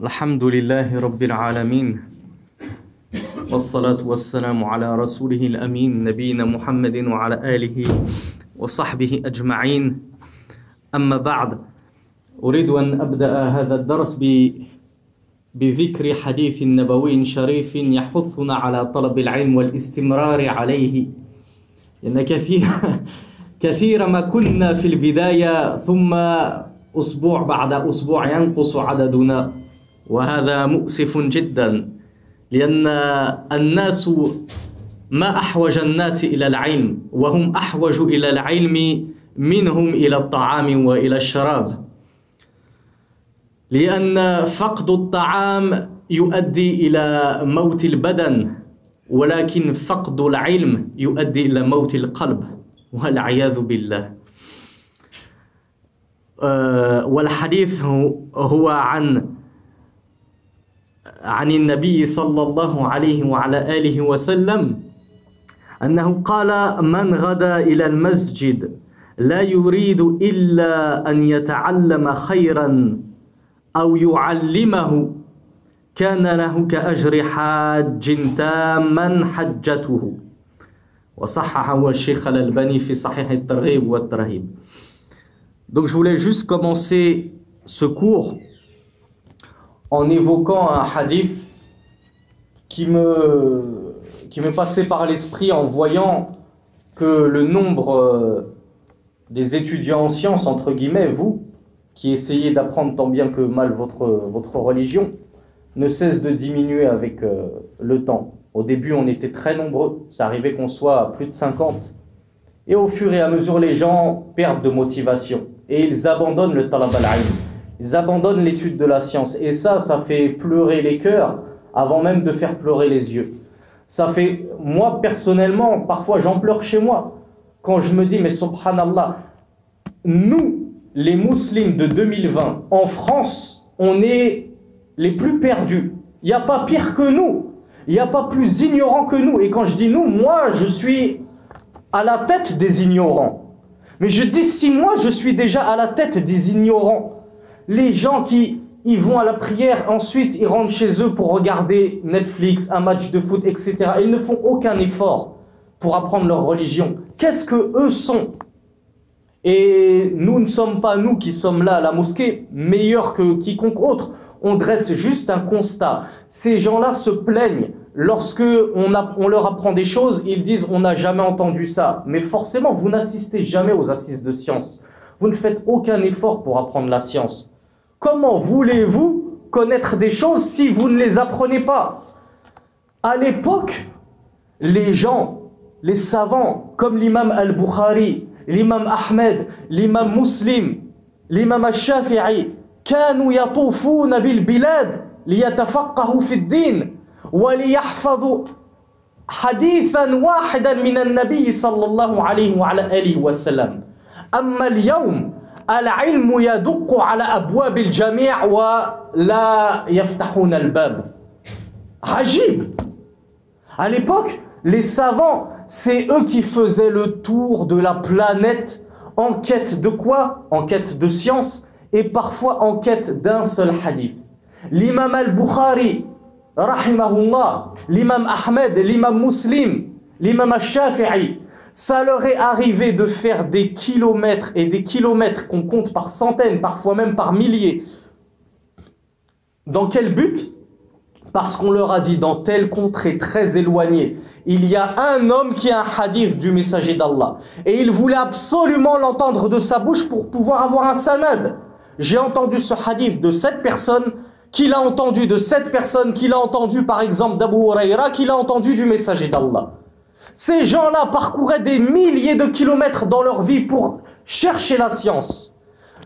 الحمد لله رب العالمين والصلاة والسلام على رسوله الأمين نبينا محمد وعلى آله وصحبه أجمعين. أما بعد، أريد أن أبدأ هذا الدرس بذكر حديث نبوي شريف يحثنا على طلب العلم والاستمرار عليه، لأن كثير ما كنا في البداية ثم أسبوع بعد أسبوع ينقص عددنا، وهذا مؤسف جدا، لأن الناس ما أحوج الناس إلى العلم، وهم أحوج إلى العلم منهم إلى الطعام وإلى الشراب، لأن فقد الطعام يؤدي إلى موت البدن، ولكن فقد العلم يؤدي إلى موت القلب والعياذ بالله. والحديث هو عن النبي صلى الله عليه وعلى آله وسلم أنه قال: من غدا إلى المسجد لا يريد إلا أن يتعلم خيرا أو يعلمه كان له كأجر حاج تاما حجته. وصححه الشيخ الألباني في صحيح الترغيب والترهيب. Donc je voulais juste commencer ce cours en évoquant un hadith qui me passait par l'esprit en voyant que le nombre des étudiants en sciences, entre guillemets, vous, qui essayez d'apprendre tant bien que mal votre religion, ne cesse de diminuer avec le temps. Au début, on était très nombreux, ça arrivait qu'on soit à plus de 50. Et au fur et à mesure, les gens perdent de motivation et ils abandonnent le talab al-ilm. Ils abandonnent l'étude de la science. Et ça fait pleurer les cœurs avant même de faire pleurer les yeux. Ça fait, moi personnellement, parfois j'en pleure chez moi. Quand je me dis, mais subhanallah, nous, les musulmans de 2020, en France, on est les plus perdus. Il n'y a pas pire que nous. Il n'y a pas plus ignorant que nous. Et quand je dis nous, moi, je suis à la tête des ignorants. Mais je dis, si moi, je suis déjà à la tête des ignorants, les gens qui ils vont à la prière, ensuite ils rentrent chez eux pour regarder Netflix, un match de foot, etc. Et ils ne font aucun effort pour apprendre leur religion. Qu'est-ce que eux sont? Et nous ne sommes pas, nous qui sommes là à la mosquée, meilleurs que quiconque autre. On dresse juste un constat. Ces gens-là se plaignent. Lorsque on leur apprend des choses, ils disent « on n'a jamais entendu ça ». Mais forcément, vous n'assistez jamais aux assises de science. Vous ne faites aucun effort pour apprendre la science. Comment voulez-vous connaître des choses si vous ne les apprenez pas? À l'époque, les gens, les savants, comme l'imam al-Bukhari, l'imam Ahmed, l'imam Muslim, l'imam al-Shafi'i, كانوا يطوفون بالبلاد ليتفقهوا في الدين وليحفظوا حديثا واحدا من النبي صلى الله عليه وعلى آله وسلم. أما اليوم العلم يدق على أبواب الجميع ولا يفتحون الباب. عجيب. À l'époque, les savants, c'est eux qui faisaient le tour de la planète en quête de quoi? En quête de science et parfois en quête d'un seul hadith. L'imam al-Bukhari, rahimahullah, l'imam Ahmed, l'imam Muslim, l'imam al-Shafi'i, ça leur est arrivé de faire des kilomètres et des kilomètres qu'on compte par centaines, parfois même par milliers. Dans quel but? Parce qu'on leur a dit, dans telle contrée très éloignée, il y a un homme qui a un hadith du messager d'Allah. Et il voulait absolument l'entendre de sa bouche pour pouvoir avoir un sanad. J'ai entendu ce hadith de cette personne, qui l'a entendu de cette personne, qui l'a entendu par exemple d'Abu Huraira, qui l'a entendu du messager d'Allah. Ces gens-là parcouraient des milliers de kilomètres dans leur vie pour chercher la science.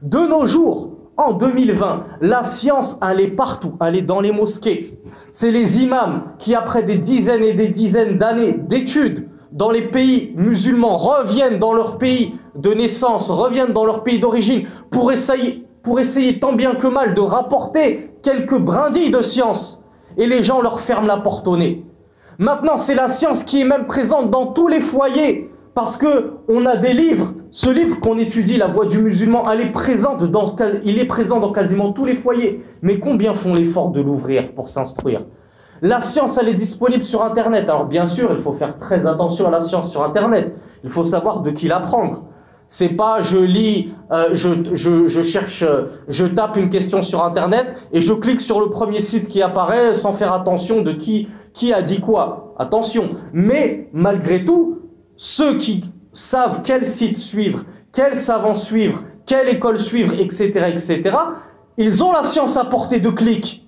De nos jours, en 2020, la science, elle est partout, elle est dans les mosquées. C'est les imams qui, après des dizaines et des dizaines d'années d'études dans les pays musulmans, reviennent dans leur pays de naissance, reviennent dans leur pays d'origine pour essayer tant bien que mal de rapporter quelques brindilles de science. Et les gens leur ferment la porte au nez. Maintenant, c'est la science qui est même présente dans tous les foyers, parce qu'on a des livres Ce livre qu'on étudie, La Voix du musulman, il est présent dans quasiment tous les foyers. Mais combien font l'effort de l'ouvrir pour s'instruire? La science, elle est disponible sur Internet. Alors bien sûr, il faut faire très attention à la science sur Internet. Il faut savoir de qui l'apprendre. C'est pas je lis, je cherche, je tape une question sur Internet et je clique sur le premier site qui apparaît sans faire attention de qui a dit quoi. Attention. Mais malgré tout, ceux qui savent quel site suivre, quel savant suivre, quelle école suivre, etc., etc., ils ont la science à portée de clic.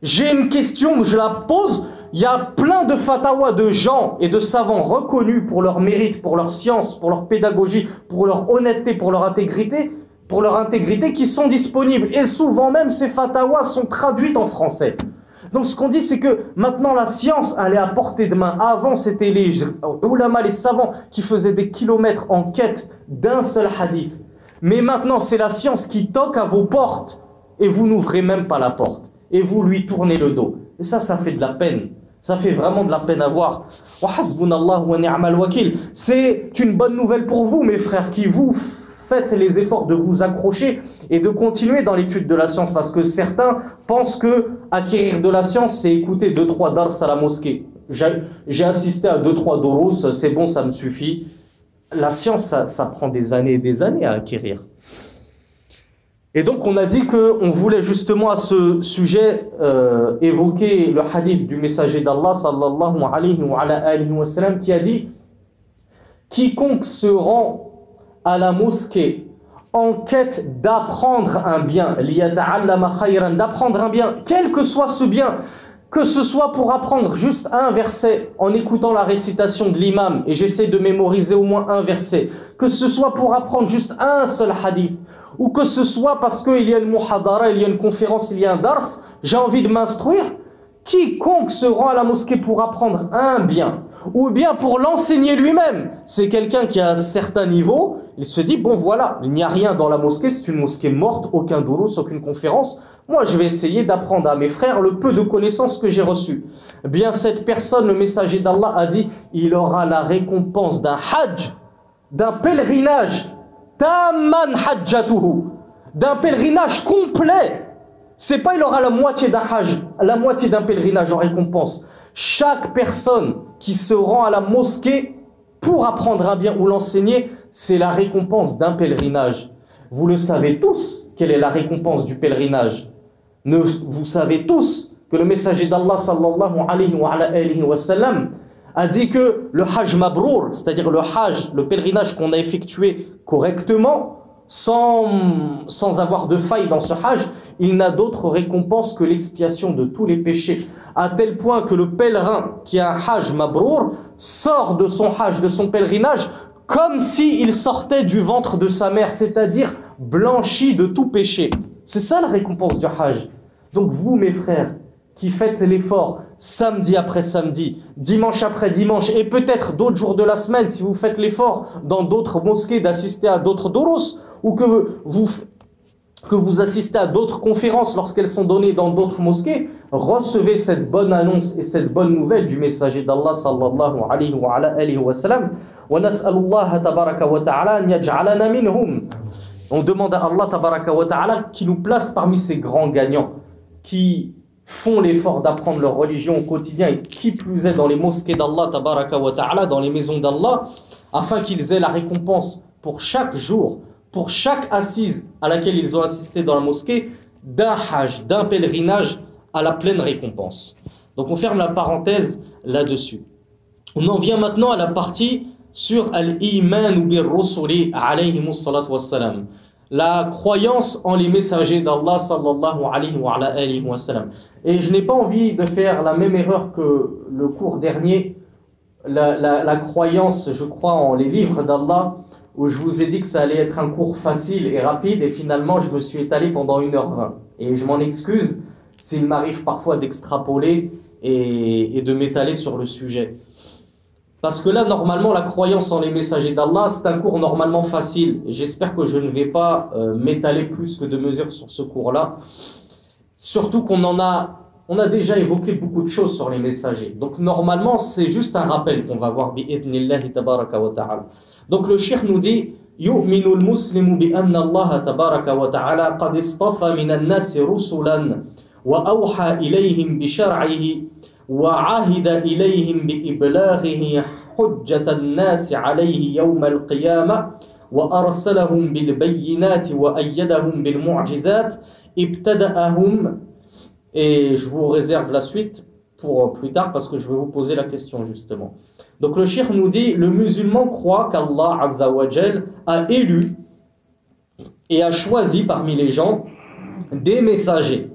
J'ai une question, je la pose, il y a plein de fatawas de gens et de savants reconnus pour leur mérite, pour leur science, pour leur pédagogie, pour leur honnêteté, pour leur intégrité qui sont disponibles. Et souvent même, ces fatawas sont traduites en français. Donc ce qu'on dit, c'est que maintenant la science, elle est à portée de main. Avant, c'était les ulama, les savants qui faisaient des kilomètres en quête d'un seul hadith. Mais maintenant, c'est la science qui toque à vos portes et vous n'ouvrez même pas la porte. Et vous lui tournez le dos. Et ça fait de la peine. Ça fait vraiment de la peine à voir. Wa hasbunallahu wa ni'mal wakil. C'est une bonne nouvelle pour vous, mes frères, qui vous faites les efforts de vous accrocher et de continuer dans l'étude de la science, parce que certains pensent que acquérir de la science, c'est écouter 2-3 dars à la mosquée. J'ai assisté à 2-3 doros, c'est bon, ça me suffit. La science, ça prend des années et des années à acquérir. Et donc on a dit qu'on voulait justement à ce sujet évoquer le hadith du messager d'Allah sallallahu alayhi wa sallam qui a dit « Quiconque se rend à la mosquée en quête d'apprendre un bien, d'apprendre un bien, quel que soit ce bien, que ce soit pour apprendre juste un verset en écoutant la récitation de l'imam, et j'essaie de mémoriser au moins un verset, que ce soit pour apprendre juste un seul hadith, ou que ce soit parce qu'il y a une muhadara, il y a une conférence, il y a un dars, j'ai envie de m'instruire, quiconque se rend à la mosquée pour apprendre un bien, ou bien pour l'enseigner lui-même, c'est quelqu'un qui a un certain niveau, il se dit, bon voilà, il n'y a rien dans la mosquée, c'est une mosquée morte, aucun dourous, aucune conférence, moi je vais essayer d'apprendre à mes frères le peu de connaissances que j'ai reçues. Bien cette personne, le messager d'Allah a dit, il aura la récompense d'un hajj, d'un pèlerinage, Tamman hajjatuhu, d'un pèlerinage complet. C'est pas il aura la moitié d'un hajj, la moitié d'un pèlerinage en récompense. Chaque personne qui se rend à la mosquée pour apprendre un bien ou l'enseigner, c'est la récompense d'un pèlerinage. Vous le savez tous, quelle est la récompense du pèlerinage. Vous savez tous que le messager d'Allah sallallahu alayhi wa sallam a dit que le hajj mabrour, c'est-à-dire le hajj, le pèlerinage qu'on a effectué correctement, sans avoir de faille dans ce hajj, il n'a d'autre récompense que l'expiation de tous les péchés. À tel point que le pèlerin qui a un hajj mabrour sort de son hajj, de son pèlerinage, comme s'il sortait du ventre de sa mère, c'est-à-dire blanchi de tout péché. C'est ça la récompense du hajj. Donc vous, mes frères, qui faites l'effort samedi après samedi, dimanche après dimanche, et peut-être d'autres jours de la semaine, si vous faites l'effort dans d'autres mosquées d'assister à d'autres doros, ou que vous assistez à d'autres conférences lorsqu'elles sont données dans d'autres mosquées, recevez cette bonne annonce et cette bonne nouvelle du messager d'Allah sallallahu alayhi wa sallam. Wa nas'alullaha tabaraka wa ta'ala an yaj'alana minhum. On demande à Allah tabaraka wa ta'ala qui nous place parmi ces grands gagnants, qui font l'effort d'apprendre leur religion au quotidien et qui plus est dans les mosquées d'Allah tabaraka wa ta'ala, dans les maisons d'Allah, afin qu'ils aient la récompense pour chaque jour, pour chaque assise à laquelle ils ont assisté dans la mosquée, d'un hajj, d'un pèlerinage à la pleine récompense. Donc on ferme la parenthèse là-dessus. On en vient maintenant à la partie sur al-iman bir-rusuli alayhimus salatu wassalam. La croyance en les messagers d'Allah sallallahu alayhi wa sallam. Et je n'ai pas envie de faire la même erreur que le cours dernier, la croyance, je crois, en les livres d'Allah, où je vous ai dit que ça allait être un cours facile et rapide, et finalement je me suis étalé pendant 1h20. Et je m'en excuse s'il m'arrive parfois d'extrapoler et de m'étaler sur le sujet. Parce que là, normalement, la croyance en les messagers d'Allah, c'est un cours normalement facile. J'espère que je ne vais pas m'étaler plus que de mesure sur ce cours-là. Surtout qu'on on a déjà évoqué beaucoup de choses sur les messagers. Donc normalement, c'est juste un rappel qu'on va voir bi'idhnillahi tabaraka wa ta'ala. Donc le cheikh nous dit يؤمن المسلم بأن الله تبارك وتعالى قد اصطفى من الناس رسلا وأوحى إليهم بشرعه وعهد إليهم بإبلاغه حجة الناس عليه يوم القيامة وأرسلهم بالبينات وأيدهم بالمعجزات ابتدأهم. Et je vous réserve la suite pour plus tard parce que je vais vous poser la question justement. Donc le cheikh nous dit, le musulman croit qu'Allah Azza wa Jal a élu et a choisi parmi les gens des messagers.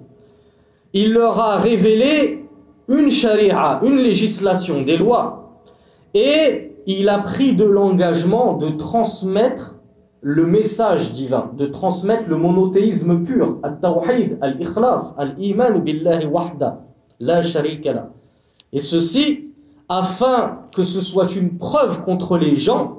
Il leur a révélé une charia, une législation, des lois, et il a pris de l'engagement de transmettre le message divin, de transmettre le monothéisme pur, al-tawhid, al-ikhlas, al-iman billahi wahda, la sharika la. Et ceci afin que ce soit une preuve contre les gens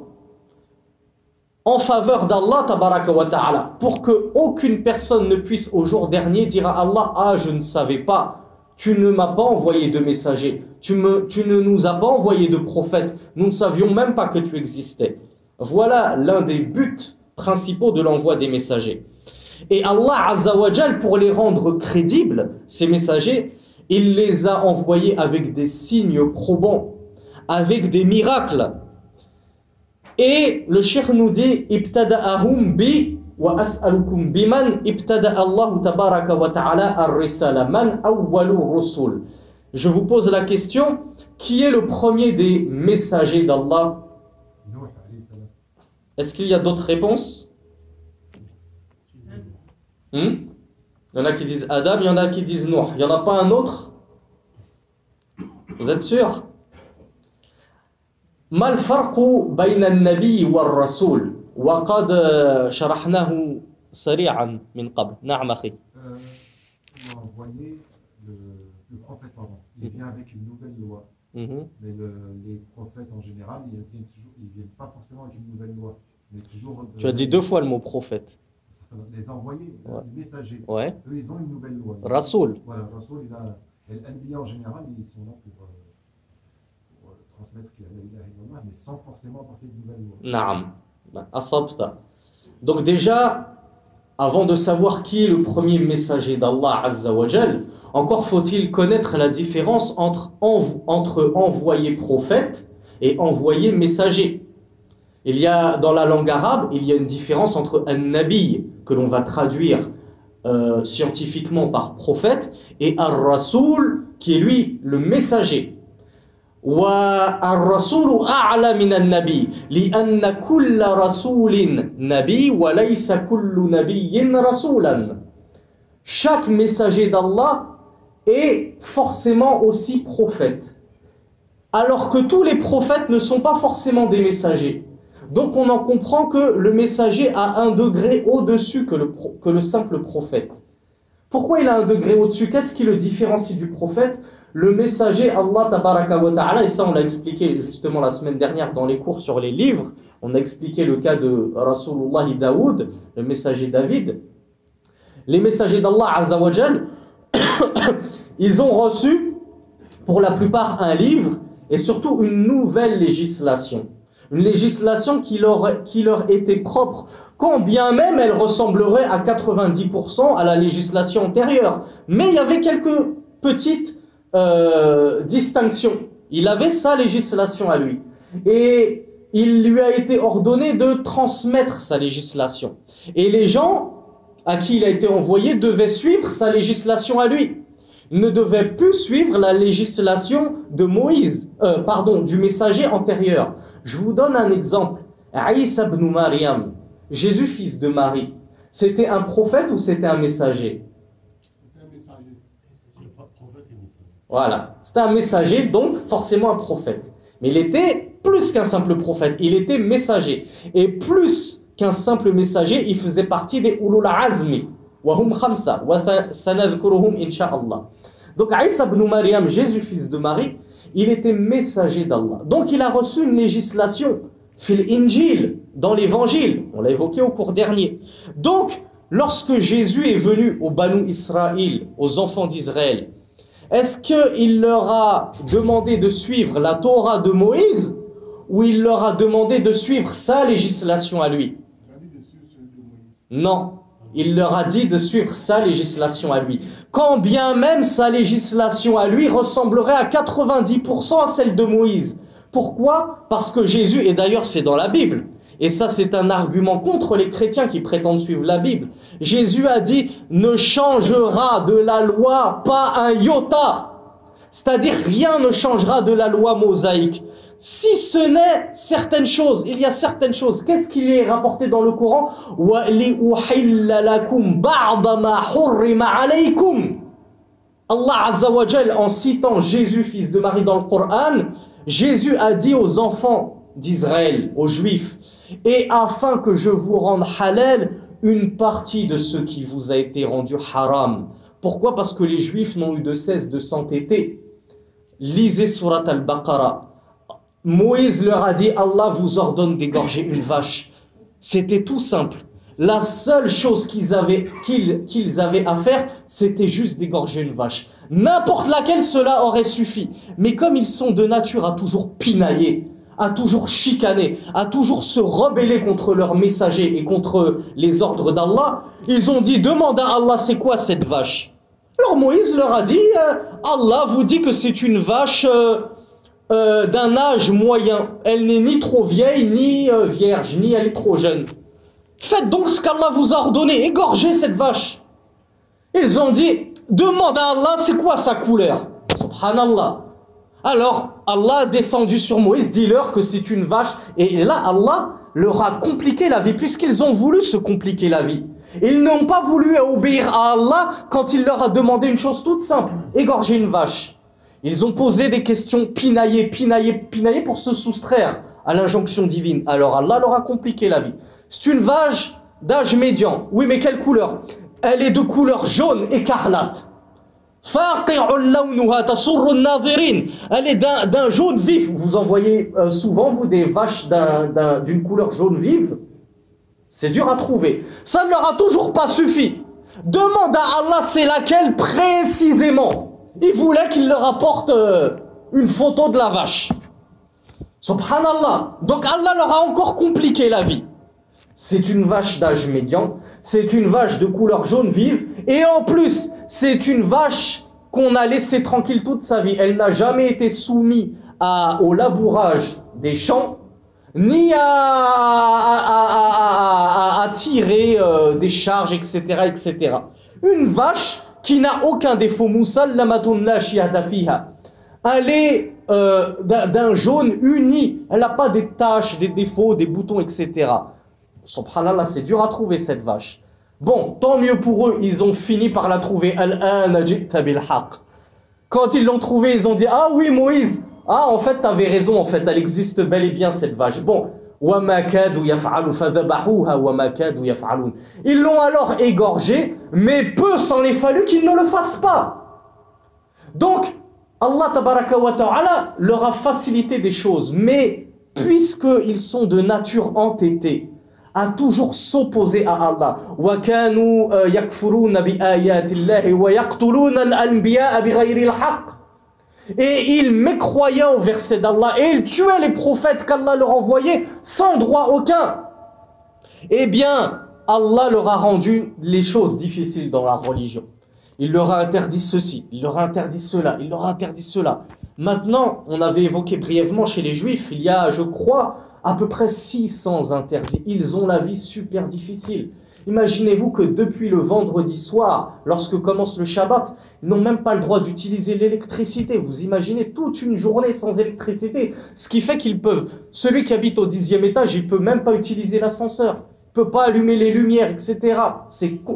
en faveur d'Allah tabaraka wa ta'ala, pour que aucune personne ne puisse au jour dernier dire à Allah: ah, je ne savais pas, tu ne m'as pas envoyé de messager, tu ne nous as pas envoyé de prophète, nous ne savions même pas que tu existais. Voilà l'un des buts principaux de l'envoi des messagers. Et Allah Azza wa Jal, pour les rendre crédibles, ces messagers, il les a envoyés avec des signes probants, avec des miracles. Et le cheikh nous dit: ibtada'ahum bi wa as'alukum biman ibtada'a Allah tabaraka wa ta'ala ar-risala man awwalu rusul. Je vous pose la question, qui est le premier des messagers d'Allah? Est-ce qu'il y a d'autres réponses? Il y en a qui disent Adam, il y en a qui disent Nuh. Il n'y en a pas un autre? Vous êtes sûr? ما الفرق بين النبي والرسول وقد شرحناه سريعا من قبل. نعم أخي. On a envoyé le prophète, pardon. Il vient avec une nouvelle loi. Mais les prophètes en général, ils viennent pas forcément avec une nouvelle loi. Mais toujours, tu as dit deux fois le mot prophète. Les envoyés, les messagers. Ouais. Eux, ils ont une nouvelle loi. Rasoul. Voilà, Rasoul, et l'Anbiya en général, ils sont là pour transmettre qu'il y a la ilaha illallah, mais sans forcément apporter de nouvelles lois. Naam. Asabta. Donc déjà, avant de savoir qui est le premier messager d'Allah Azza wa Jal, encore faut-il connaître la différence entre envoyé prophète et envoyé messager. Il y a, dans la langue arabe, il y a une différence entre un nabi, que l'on va traduire scientifiquement par prophète, et ar-rasoul, qui est lui le messager. والرسول أعلى من النبي لأن كل رسول نبي وليس كل نبي رسولا. Chaque messager d'Allah est forcément aussi prophète, alors que tous les prophètes ne sont pas forcément des messagers. Donc on en comprend que le messager a un degré au-dessus que le simple prophète. Pourquoi il a un degré au-dessus? Qu'est-ce qui le différencie du prophète? Le messager, Allah tabaraka wa ta'ala, et ça on l'a expliqué justement la semaine dernière dans les cours sur les livres, on a expliqué le cas de Rasulullah Daoud, le messager David. Les messagers d'Allah Azza wa Jal, ils ont reçu pour la plupart un livre et surtout une nouvelle législation. Une législation qui leur était propre, quand bien même elle ressemblerait à 90% à la législation antérieure. Mais il y avait quelques petites distinctions. Il avait sa législation à lui. Et il lui a été ordonné de transmettre sa législation. Et les gens à qui il a été envoyé devaient suivre sa législation à lui. Ils ne devaient plus suivre la législation de Moïse, du messager antérieur. Je vous donne un exemple. Isa ibn Maryam, Jésus fils de Marie, c'était un prophète ou c'était un messager? C'était un messager. Prophète et messager. Voilà, c'était un messager, donc forcément un prophète. Mais il était plus qu'un simple prophète, il était messager. Et plus qu'un simple messager, il faisait partie des ulul azmi. وهم خمسة وسنذكرهم إن شاء الله. Donc Isa ibn Maryam, Jésus fils de Marie, il était messager d'Allah. Donc il a reçu une législation fil Injil, dans l'évangile, on l'a évoqué au cours dernier. Donc lorsque Jésus est venu aux Banu Israël, aux enfants d'Israël, est-ce qu'il leur a demandé de suivre la Torah de Moïse ou il leur a demandé de suivre sa législation à lui? Non. Il leur a dit de suivre sa législation à lui. Quand bien même sa législation à lui ressemblerait à 90% à celle de Moïse. Pourquoi? Parce que Jésus, et d'ailleurs c'est dans la Bible, et ça c'est un argument contre les chrétiens qui prétendent suivre la Bible. Jésus a dit, ne changera de la loi pas un iota. C'est-à-dire rien ne changera de la loi mosaïque. Si ce n'est certaines choses, il y a certaines choses. Qu'est-ce qui est rapporté dans le Coran? Allah Azza wa Jal, en citant Jésus, fils de Marie dans le Coran, Jésus a dit aux enfants d'Israël, aux Juifs, et afin que je vous rende halal une partie de ce qui vous a été rendu haram. Pourquoi? Parce que les Juifs n'ont eu de cesse de s'entêter. Lisez Surat al-Baqarah. Moïse leur a dit, Allah vous ordonne d'égorger une vache. C'était tout simple. La seule chose qu'ils avaient à faire, c'était juste d'égorger une vache. N'importe laquelle, cela aurait suffi. Mais comme ils sont de nature à toujours pinailler, à toujours chicaner, à toujours se rebeller contre leurs messagers et contre les ordres d'Allah, ils ont dit, demande à Allah, c'est quoi cette vache? Alors Moïse leur a dit, Allah vous dit que c'est une vache d'un âge moyen. Elle n'est ni trop vieille, ni vierge, ni elle est trop jeune. Faites donc ce qu'Allah vous a ordonné, égorgez cette vache. Ils ont dit, demande à Allah, c'est quoi sa couleur? Subhanallah. Alors, Allah a descendu sur Moïse, dis-leur que c'est une vache. Et là, Allah leur a compliqué la vie, puisqu'ils ont voulu se compliquer la vie. Ils n'ont pas voulu obéir à Allah quand il leur a demandé une chose toute simple, égorger une vache. Ils ont posé des questions, pinaillées pour se soustraire à l'injonction divine. Alors Allah leur a compliqué la vie. C'est une vache d'âge médian. Oui, mais quelle couleur? Elle est de couleur jaune écarlate. Elle est d'un jaune vif. Vous en voyez souvent, vous, des vaches d'une couleur jaune vive. C'est dur à trouver. Ça ne leur a toujours pas suffi. Demande à Allah c'est laquelle précisément. Il voulait qu'il leur apporte une photo de la vache. Subhanallah. Donc Allah leur a encore compliqué la vie. C'est une vache d'âge médian, c'est une vache de couleur jaune vive, et en plus, c'est une vache qu'on a laissée tranquille toute sa vie. Elle n'a jamais été soumise au labourage des champs, ni à tirer des charges, etc., etc. Une vache qui n'a aucun défaut. Elle est d'un jaune uni. Elle n'a pas des taches, des défauts, des boutons, etc. Subhanallah, c'est dur à trouver cette vache. Bon, tant mieux pour eux, ils ont fini par la trouver. Quand ils l'ont trouvée, ils ont dit, ah oui Moïse, ah en fait t'avais raison, en fait elle existe bel et bien cette vache. Bon, ils l'ont alors égorgée, mais peu s'en est fallu qu'ils ne le fassent pas. Donc, Allah tabaraka wa ta'ala leur a facilité des choses, mais puisqu'ils sont de nature entêtés, à toujours s'opposer à Allah. Et ils mécroyaient au verset d'Allah et ils tuaient les prophètes qu'Allah leur envoyait sans droit aucun. Eh bien, Allah leur a rendu les choses difficiles dans la religion. Il leur a interdit ceci, il leur a interdit cela, il leur a interdit cela. Maintenant, on avait évoqué brièvement chez les Juifs, il y a, je crois, à peu près 600 interdits. Ils ont la vie super difficile. Imaginez-vous que depuis le vendredi soir, lorsque commence le Shabbat, ils n'ont même pas le droit d'utiliser l'électricité. Vous imaginez toute une journée sans électricité. Ce qui fait qu'ils peuvent, celui qui habite au 10e étage, il ne peut même pas utiliser l'ascenseur. Il ne peut pas allumer les lumières, etc.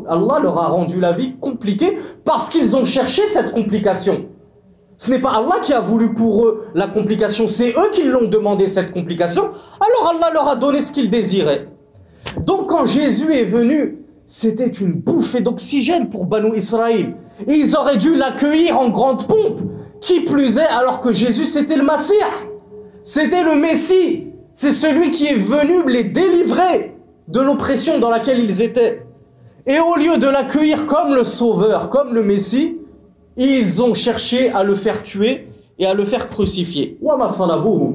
Allah leur a rendu la vie compliquée parce qu'ils ont cherché cette complication. Ce n'est pas Allah qui a voulu pour eux la complication, c'est eux qui l'ont demandé cette complication. Alors Allah leur a donné ce qu'ils désiraient. Donc quand Jésus est venu, c'était une bouffée d'oxygène pour Banu Israël. Et ils auraient dû l'accueillir en grande pompe. Qui plus est, alors que Jésus c'était le Messie. C'était le Messie. C'est celui qui est venu les délivrer de l'oppression dans laquelle ils étaient. Et au lieu de l'accueillir comme le Sauveur, comme le Messie, ils ont cherché à le faire tuer et à le faire crucifier.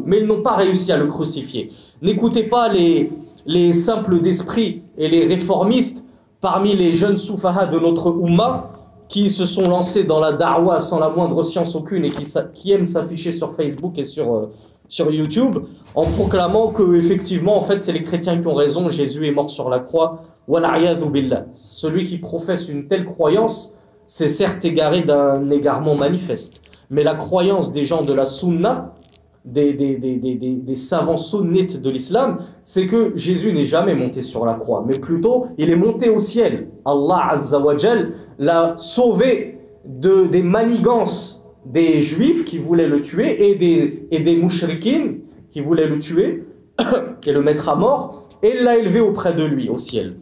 Mais ils n'ont pas réussi à le crucifier. N'écoutez pas les simples d'esprit et les réformistes parmi les jeunes soufaha de notre Ummah qui se sont lancés dans la da'wa sans la moindre science aucune et qui aiment s'afficher sur Facebook et sur YouTube en proclamant que effectivement en fait c'est les chrétiens qui ont raison, Jésus est mort sur la croix. Wala'iyadhu billah. Celui qui professe une telle croyance, c'est certes égaré d'un égarement manifeste. Mais la croyance des gens de la sunna, des savants sunnites de l'islam, c'est que Jésus n'est jamais monté sur la croix, mais plutôt il est monté au ciel. Allah Azza wa Jal l'a sauvé des manigances des juifs qui voulaient le tuer et des mouchriquines qui voulaient le tuer et le mettre à mort, et il l'a élevé auprès de lui au ciel.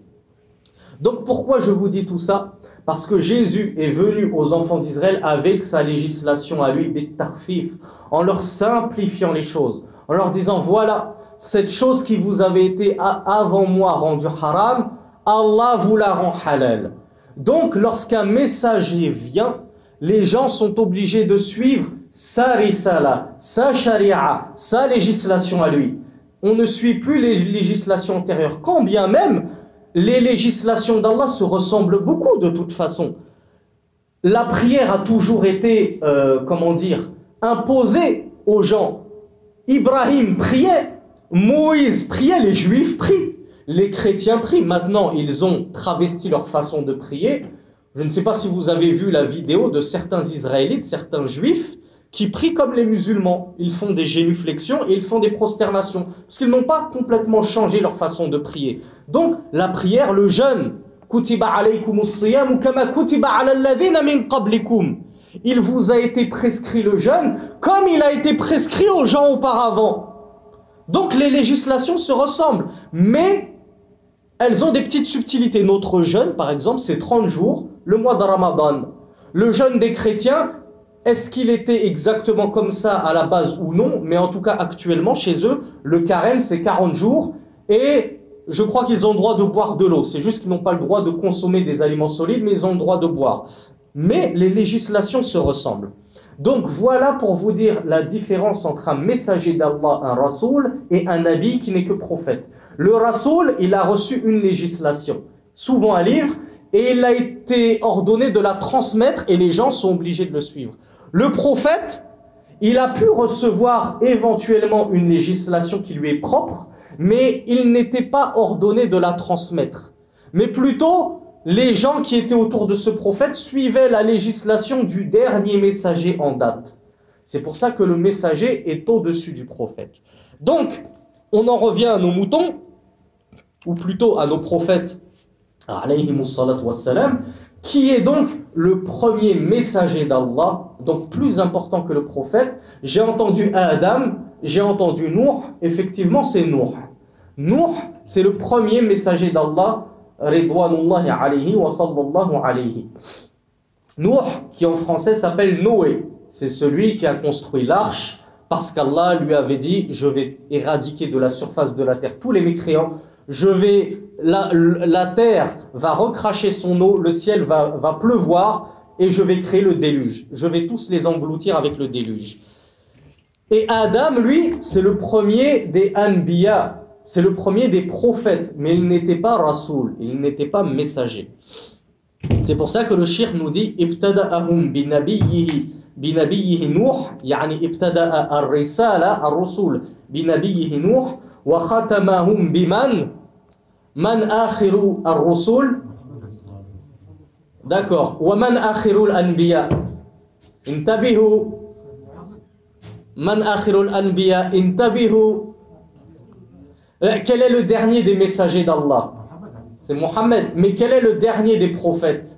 Donc pourquoi je vous dis tout ça? Parce que Jésus est venu aux enfants d'Israël avec sa législation à lui, bit-tarfif, en leur simplifiant les choses, en leur disant voilà, cette chose qui vous avait été avant moi rendue haram, Allah vous la rend halal. Donc lorsqu'un messager vient, les gens sont obligés de suivre sa risala, sa sharia, sa législation à lui. On ne suit plus les législations antérieures, quand bien même les législations d'Allah se ressemblent beaucoup de toute façon. La prière a toujours été, imposée aux gens. Ibrahim priait, Moïse priait, les juifs prient, les chrétiens prient. Maintenant, ils ont travesti leur façon de prier. Je ne sais pas si vous avez vu la vidéo de certains Israélites, certains juifs, qui prient comme les musulmans. Ils font des génuflexions et ils font des prosternations. Parce qu'ils n'ont pas complètement changé leur façon de prier. Donc, la prière, le jeûne, kutiba alaykumus siyamu kama kutiba ala alladhina min qablikum. Il vous a été prescrit le jeûne comme il a été prescrit aux gens auparavant. Donc, les législations se ressemblent. Mais, elles ont des petites subtilités. Notre jeûne, par exemple, c'est 30 jours, le mois de Ramadan. Le jeûne des chrétiens, est-ce qu'il était exactement comme ça à la base ou non? Mais en tout cas, actuellement, chez eux, le carême, c'est 40 jours. Et je crois qu'ils ont le droit de boire de l'eau. C'est juste qu'ils n'ont pas le droit de consommer des aliments solides, mais ils ont le droit de boire. Mais les législations se ressemblent. Donc voilà pour vous dire la différence entre un messager d'Allah, un rasoul, et un nabi qui n'est que prophète. Le rasoul, il a reçu une législation, souvent un livre, et il a été ordonné de la transmettre et les gens sont obligés de le suivre. Le prophète, il a pu recevoir éventuellement une législation qui lui est propre, mais il n'était pas ordonné de la transmettre. Mais plutôt, les gens qui étaient autour de ce prophète suivaient la législation du dernier messager en date. C'est pour ça que le messager est au-dessus du prophète. Donc, on en revient à nos moutons, ou plutôt à nos prophètes, qui est donc le premier messager d'Allah, donc plus important que le prophète. J'ai entendu Adam, j'ai entendu Nuh, effectivement c'est Nuh. Nuh, c'est le premier messager d'Allah, Ridwanullahi alayhi wa sallallahu alayhi. Nuh, qui en français s'appelle Noé, c'est celui qui a construit l'arche, parce qu'Allah lui avait dit, je vais éradiquer de la surface de la terre tous les mécréants, la terre va recracher son eau, le ciel va pleuvoir et je vais créer le déluge. Je vais tous les engloutir avec le déluge. Et Adam, lui, c'est le premier des anbiya, c'est le premier des prophètes, mais il n'était pas rasoul, il n'était pas messager. C'est pour ça que le cheikh nous dit ibtada'ahum binabiyyihi Nuh, yani ibtada'a ar-risala ar-rusul binabiyyihi Nuh wa khatamahum biman man akhiru ar-rusul. D'accord. Wa man akhiru al-anbiya. Intabihu. Man akhiru al-anbiya. Intabihu. Quel est le dernier des messagers d'Allah? C'est Mohammed. Mais quel est le dernier des prophètes?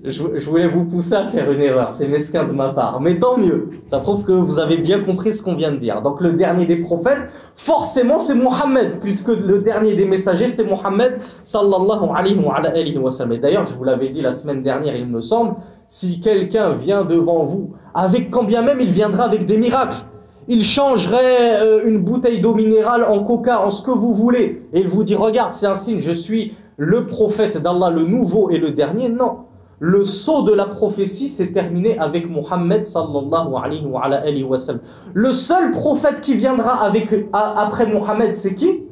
Je voulais vous pousser à faire une erreur, c'est mesquin de ma part, mais tant mieux, ça prouve que vous avez bien compris ce qu'on vient de dire. Donc le dernier des prophètes, forcément c'est Mohammed, puisque le dernier des messagers c'est Mohammed sallallahu alayhi wa sallam. Et d'ailleurs, je vous l'avais dit la semaine dernière, il me semble, si quelqu'un vient devant vous, avec quand bien même il viendra avec des miracles, il changerait une bouteille d'eau minérale en coca, en ce que vous voulez, et il vous dit regarde c'est un signe, je suis le prophète d'Allah, le nouveau et le dernier, non. Le saut de la prophétie s'est terminé avec Mohammed sallallahu alayhi wa sallam. Le seul prophète qui viendra après Mohammed, c'est qui?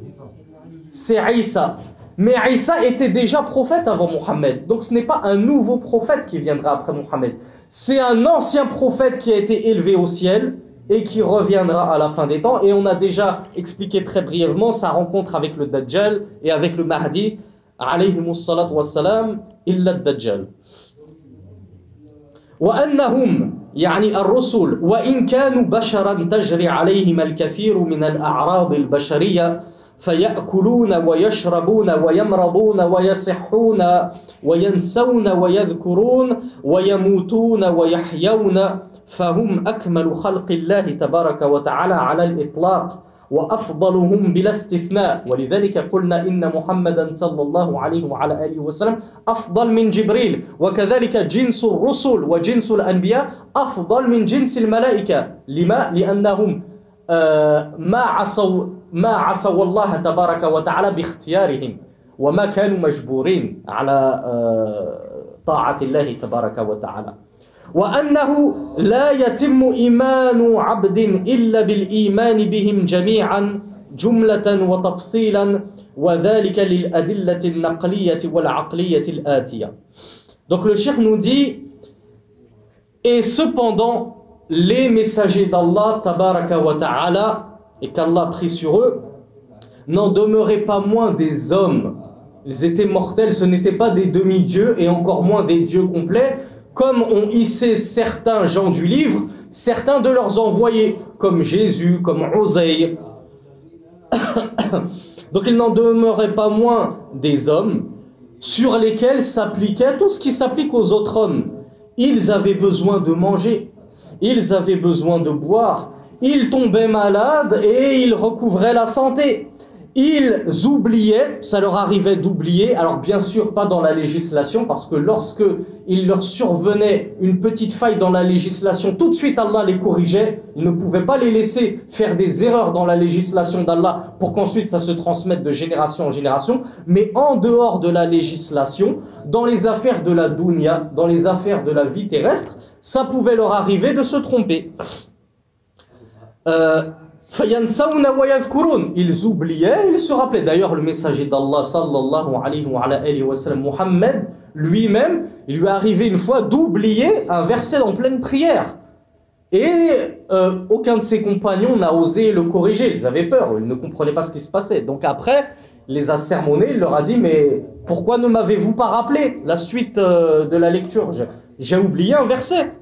c'est Isa. Mais Isa était déjà prophète avant Mohammed. Donc ce n'est pas un nouveau prophète qui viendra après Mohammed. C'est un ancien prophète qui a été élevé au ciel et qui reviendra à la fin des temps. Et on a déjà expliqué très brièvement sa rencontre avec le Dajjal et avec le Mahdi, alayhimus salatu wassalam, illa Dajjal. وأنهم يعني الرسل وإن كانوا بشرا تجري عليهم الكثير من الأعراض البشرية فيأكلون ويشربون ويمرضون ويصحون وينسون ويذكرون ويموتون ويحيون فهم أكمل خلق الله تبارك وتعالى على الإطلاق وأفضلهم بلا استثناء ولذلك قلنا إن محمدا صلى الله عليه وعلى آله وسلم أفضل من جبريل وكذلك جنس الرسل وجنس الأنبياء أفضل من جنس الملائكة لما؟ لأنهم ما عصوا الله تبارك وتعالى باختيارهم وما كانوا مجبورين على طاعة الله تبارك وتعالى وأنه لا يتم إيمان عبد إلا بالإيمان بهم جميعا جملة وتفصيلا وذلك للأدلة النقلية والعقلية الآتية. Donc le cheikh nous dit, et cependant les messagers d'Allah tabaraka wa ta'ala, et qu'Allah prie sur eux, n'en demeuraient pas moins des hommes. Ils étaient mortels, ce n'étaient pas des demi-dieux et encore moins des dieux complets, comme ont hissé certains gens du livre, certains de leurs envoyés, comme Jésus, comme Oseille. Donc il n'en demeurait pas moins des hommes sur lesquels s'appliquait tout ce qui s'applique aux autres hommes. Ils avaient besoin de manger, ils avaient besoin de boire, ils tombaient malades et ils recouvraient la santé. Ils oubliaient, ça leur arrivait d'oublier, alors bien sûr pas dans la législation, parce que lorsque il leur survenait une petite faille dans la législation, tout de suite Allah les corrigeait. Il ne pouvait pas les laisser faire des erreurs dans la législation d'Allah pour qu'ensuite ça se transmette de génération en génération. Mais en dehors de la législation, dans les affaires de la dunya, dans les affaires de la vie terrestre, ça pouvait leur arriver de se tromper. Ils oubliaient, ils se rappelaient. D'ailleurs, le messager d'Allah, sallallahu alayhi wa sallam, Muhammad, lui-même, il lui est arrivé une fois d'oublier un verset en pleine prière. Et aucun de ses compagnons n'a osé le corriger. Ils avaient peur, ils ne comprenaient pas ce qui se passait. Donc après, il les a sermonnés, il leur a dit, mais pourquoi ne m'avez-vous pas rappelé la suite de la lecture? J'ai oublié un verset.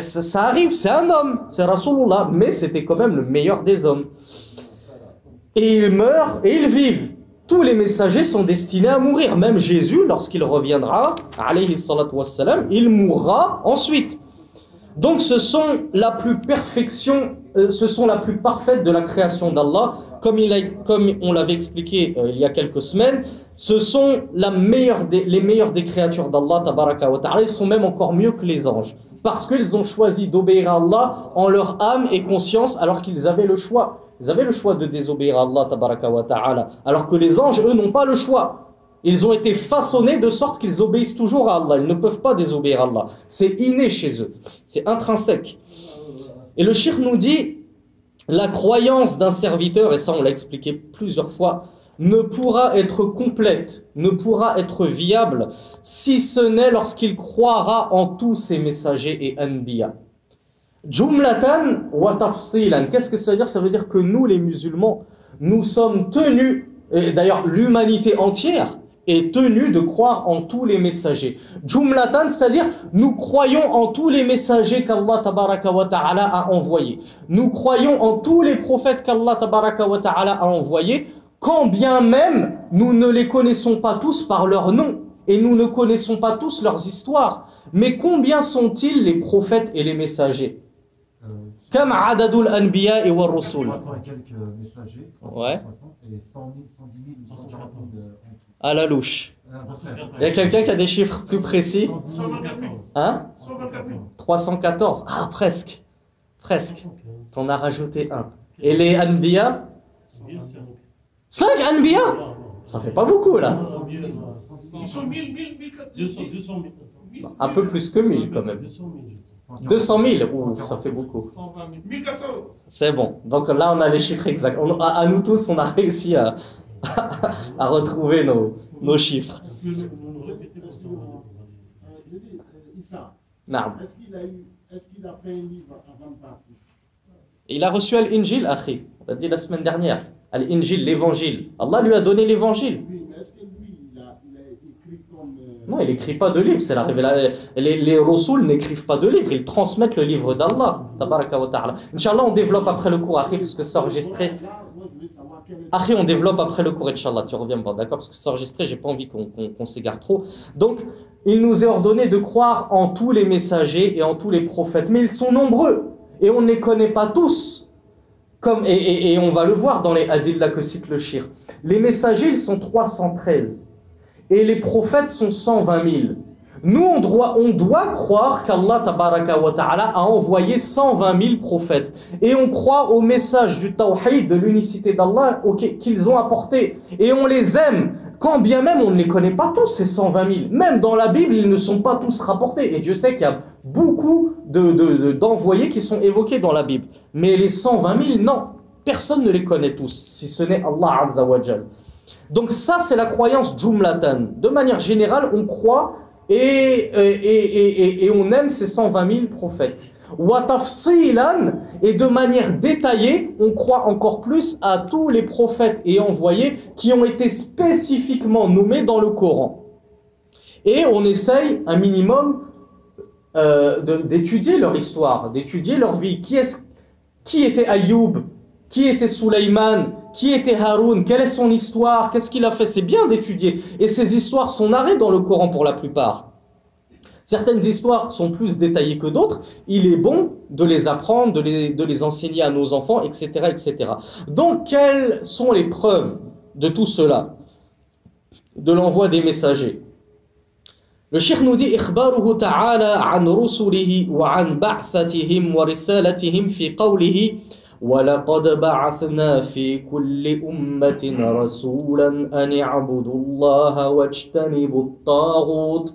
Ça arrive, c'est un homme, c'est Rasulullah, mais c'était quand même le meilleur des hommes. Et ils meurent et ils vivent. Tous les messagers sont destinés à mourir. Même Jésus, lorsqu'il reviendra, alayhi salatu wassalam, il mourra ensuite. Donc ce sont la plus parfaite de la création d'Allah, comme on l'avait expliqué il y a quelques semaines. Ce sont les meilleures des créatures d'Allah tabaraka wa ta'ala. Ils sont même encore mieux que les anges, parce qu'ils ont choisi d'obéir à Allah en leur âme et conscience, alors qu'ils avaient le choix. Ils avaient le choix de désobéir à Allah tabaraka wa ta'ala, alors que les anges, eux, n'ont pas le choix. Ils ont été façonnés de sorte qu'ils obéissent toujours à Allah. Ils ne peuvent pas désobéir à Allah. C'est inné chez eux. C'est intrinsèque. Et le cheikh nous dit, la croyance d'un serviteur, et ça on l'a expliqué plusieurs fois, ne pourra être complète, ne pourra être viable, si ce n'est lorsqu'il croira en tous ses messagers et anbiya. Jumlatan wa tafsilan. Qu'est-ce que ça veut dire? Ça veut dire que nous, les musulmans, nous sommes tenus, et d'ailleurs l'humanité entière, est tenue de croire en tous les messagers. Jumlatan, c'est-à-dire nous croyons en tous les messagers qu'Allah tabaraka wa ta'ala a envoyés. Nous croyons en tous les prophètes qu'Allah tabaraka wa ta'ala a envoyés, quand bien même nous ne les connaissons pas tous par leur nom et nous ne connaissons pas tous leurs histoires. Mais combien sont-ils les prophètes et les messagers? Comme adadul anbiya wa rusul. 300 et quelques messagers, 360, et 100 000, 110 000 ou 140 000 en tout. À la louche. Il y a quelqu'un qui a des chiffres plus précis? 114. Hein? 114. 314. Ah, presque. Presque. T'en as rajouté un. Et les anbiya? 5 anbiya? Ça fait pas beaucoup là. 200 000. Un peu plus que 1000 quand même. 200 000, ouh, ça fait beaucoup. 120 000. 1400. C'est bon. Donc là, on a les chiffres exacts. À nous tous, on a réussi à retrouver nos chiffres. Est-ce que nous répétez parce que Issa, Naam. est-ce qu'il a fait un livre avant de partir? Il a reçu Al-Injil, Akhi. On l'a dit la semaine dernière. Al-Injil, l'évangile. Allah lui a donné l'évangile. Oui, mais est-ce que lui, il a écrit comme... Non, il n'écrit pas de livre, c'est la révélation. Les Rasul n'écrivent pas de livre, ils transmettent le livre d'Allah. Tabaraka wa ta'ala. Inch'Allah, on développe après le cours, Akhi, parce que c'est enregistré. Là, moi, je voulais savoir quel est... Après, on développe après le cours, Inch'Allah, tu reviens pas, d'accord? Parce que c'est enregistré, j'ai pas envie qu'on s'égare trop. Donc, il nous est ordonné de croire en tous les messagers et en tous les prophètes, mais ils sont nombreux et on ne les connaît pas tous. Et on va le voir dans les hadiths que cite le shir. Les messagers, ils sont 313 et les prophètes sont 120 000. Nous, on doit croire qu'Allah tabaraka wa ta'ala a envoyé 120 000 prophètes. Et on croit au message du tawhid, de l'unicité d'Allah qu'ils ont apporté. Et on les aime, quand bien même on ne les connaît pas tous, ces 120 000. Même dans la Bible, ils ne sont pas tous rapportés. Et Dieu sait qu'il y a beaucoup d'envoyés qui sont évoqués dans la Bible. Mais les 120 000, non. Personne ne les connaît tous, si ce n'est Allah Azza wa Jal. Donc ça, c'est la croyance jumlatan. De manière générale, on croit et on aime ces 120 000 prophètes. Wa tafsilan, et de manière détaillée, on croit encore plus à tous les prophètes et envoyés qui ont été spécifiquement nommés dans le Coran. Et on essaye un minimum d'étudier leur histoire, d'étudier leur vie. Qui était Ayoub? Qui était Sulaiman? Qui était Haroun? Quelle est son histoire? Qu'est-ce qu'il a fait? C'est bien d'étudier. Et ces histoires sont narrées dans le Coran pour la plupart. Certaines histoires sont plus détaillées que d'autres. Il est bon de les apprendre, de les enseigner à nos enfants, etc., etc. Donc, quelles sont les preuves de tout cela? De l'envoi des messagers. Le cheikh nous dit إخباره تعالى عن رسله وعن بعثتهم ورسالتهم في قوله وَلَقَدْ بَعَثْنَا فِي كُلِّ أُمَّةٍ رَسُولًا أَنِ اعْبُدُوا اللَّهَ وَاجْتَنِبُوا الطَّاغُوتَ.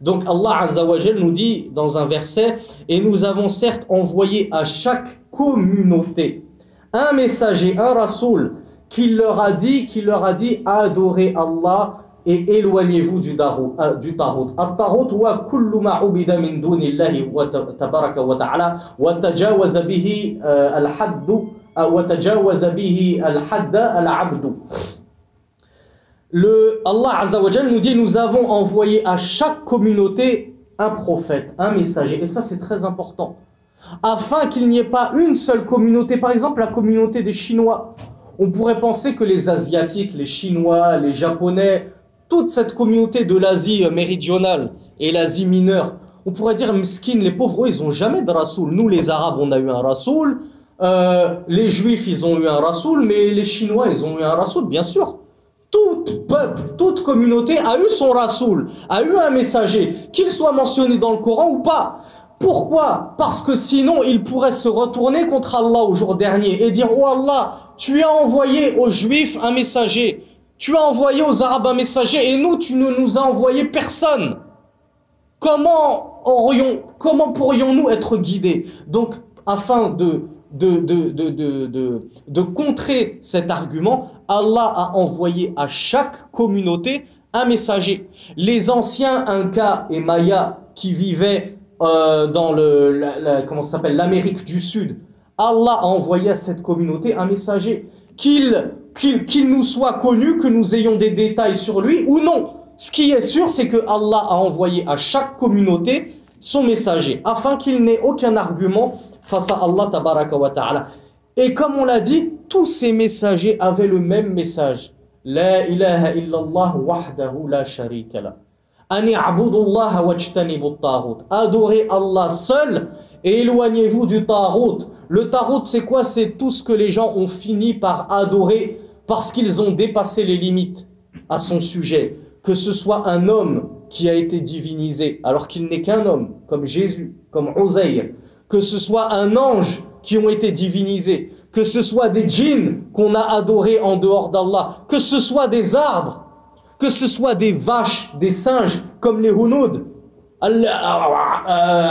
Donc Allah Azza wa Jal nous dit dans un verset, et nous avons certes envoyé à chaque communauté un messager, un rasoul, qui leur a dit adorez Allah et éloignez-vous du tarout. At-tarout huwa kullu ma ubida min dunillahi wa tabaraka wa ta'ala wa tajawaza bihi al-hadd wa tajawaza bihi al-hadd al-'abd. Allah Azza wa Jal nous dit nous avons envoyé à chaque communauté un prophète, un messager, et ça c'est très important, afin qu'il n'y ait pas une seule communauté. Par exemple, la communauté des Chinois, on pourrait penser que les Asiatiques, les Chinois, les Japonais, toute cette communauté de l'Asie méridionale et l'Asie mineure, on pourrait dire, mesquines, les pauvres, eux, ils n'ont jamais de rasoul. Nous, les Arabes, on a eu un rasoul, les Juifs, ils ont eu un rasoul, mais les Chinois, ils ont eu un rasoul, bien sûr. Tout peuple, toute communauté a eu son rasoul, a eu un messager, qu'il soit mentionné dans le Coran ou pas. Pourquoi? Parce que sinon, il pourrait se retourner contre Allah au jour dernier et dire, oh Allah, tu as envoyé aux Juifs un messager, tu as envoyé aux Arabes un messager, et nous, tu ne nous as envoyé personne. Comment pourrions-nous être guidés? Donc, afin de contrer cet argument, Allah a envoyé à chaque communauté un messager. Les anciens Incas et Mayas qui vivaient dans l'Amérique du Sud, Allah a envoyé à cette communauté un messager. Qu'il nous soit connu, que nous ayons des détails sur lui ou non. Ce qui est sûr, c'est que Allah a envoyé à chaque communauté son messager, afin qu'il n'ait aucun argument face à Allah tabaraka wa ta'ala. Et comme on l'a dit, tous ces messagers avaient le même message. La ilaha illallah wahdahu la sharika la. Ani a'budullaha wajtanibu at-taghut. Adorez Allah seul et éloignez-vous du tarout. Le tarout, c'est quoi? C'est tout ce que les gens ont fini par adorer parce qu'ils ont dépassé les limites à son sujet. Que ce soit un homme qui a été divinisé alors qu'il n'est qu'un homme, comme Jésus, comme Uzayr. Que ce soit un ange qui ont été divinisés. Que ce soit des djinns qu'on a adorés en dehors d'Allah. Que ce soit des arbres. Que ce soit des vaches, des singes, comme les Hunud.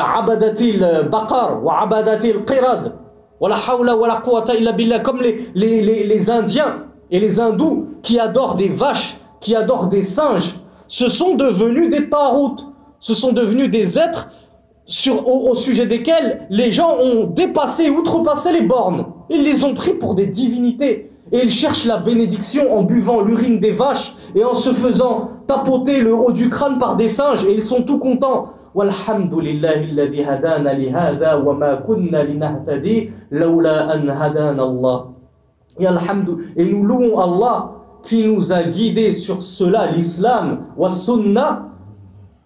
Abadatil baqar wa abadatil qirad. Wala hawla wala quwwata illa billah, comme les Indiens, et les hindous qui adorent des vaches, qui adorent des singes, ce sont devenus des taroutes, ce sont devenus des êtres au sujet desquels les gens ont dépassé, outrepassé les bornes. Ils les ont pris pour des divinités. Et ils cherchent la bénédiction en buvant l'urine des vaches et en se faisant tapoter le haut du crâne par des singes. Et ils sont tout contents. Walhamdulillahi alladhi hadana li hadha wa ma kunna linahtadi lawla an hadana Allah. Et nous louons Allah qui nous a guidés sur cela, l'islam, wa sunnah,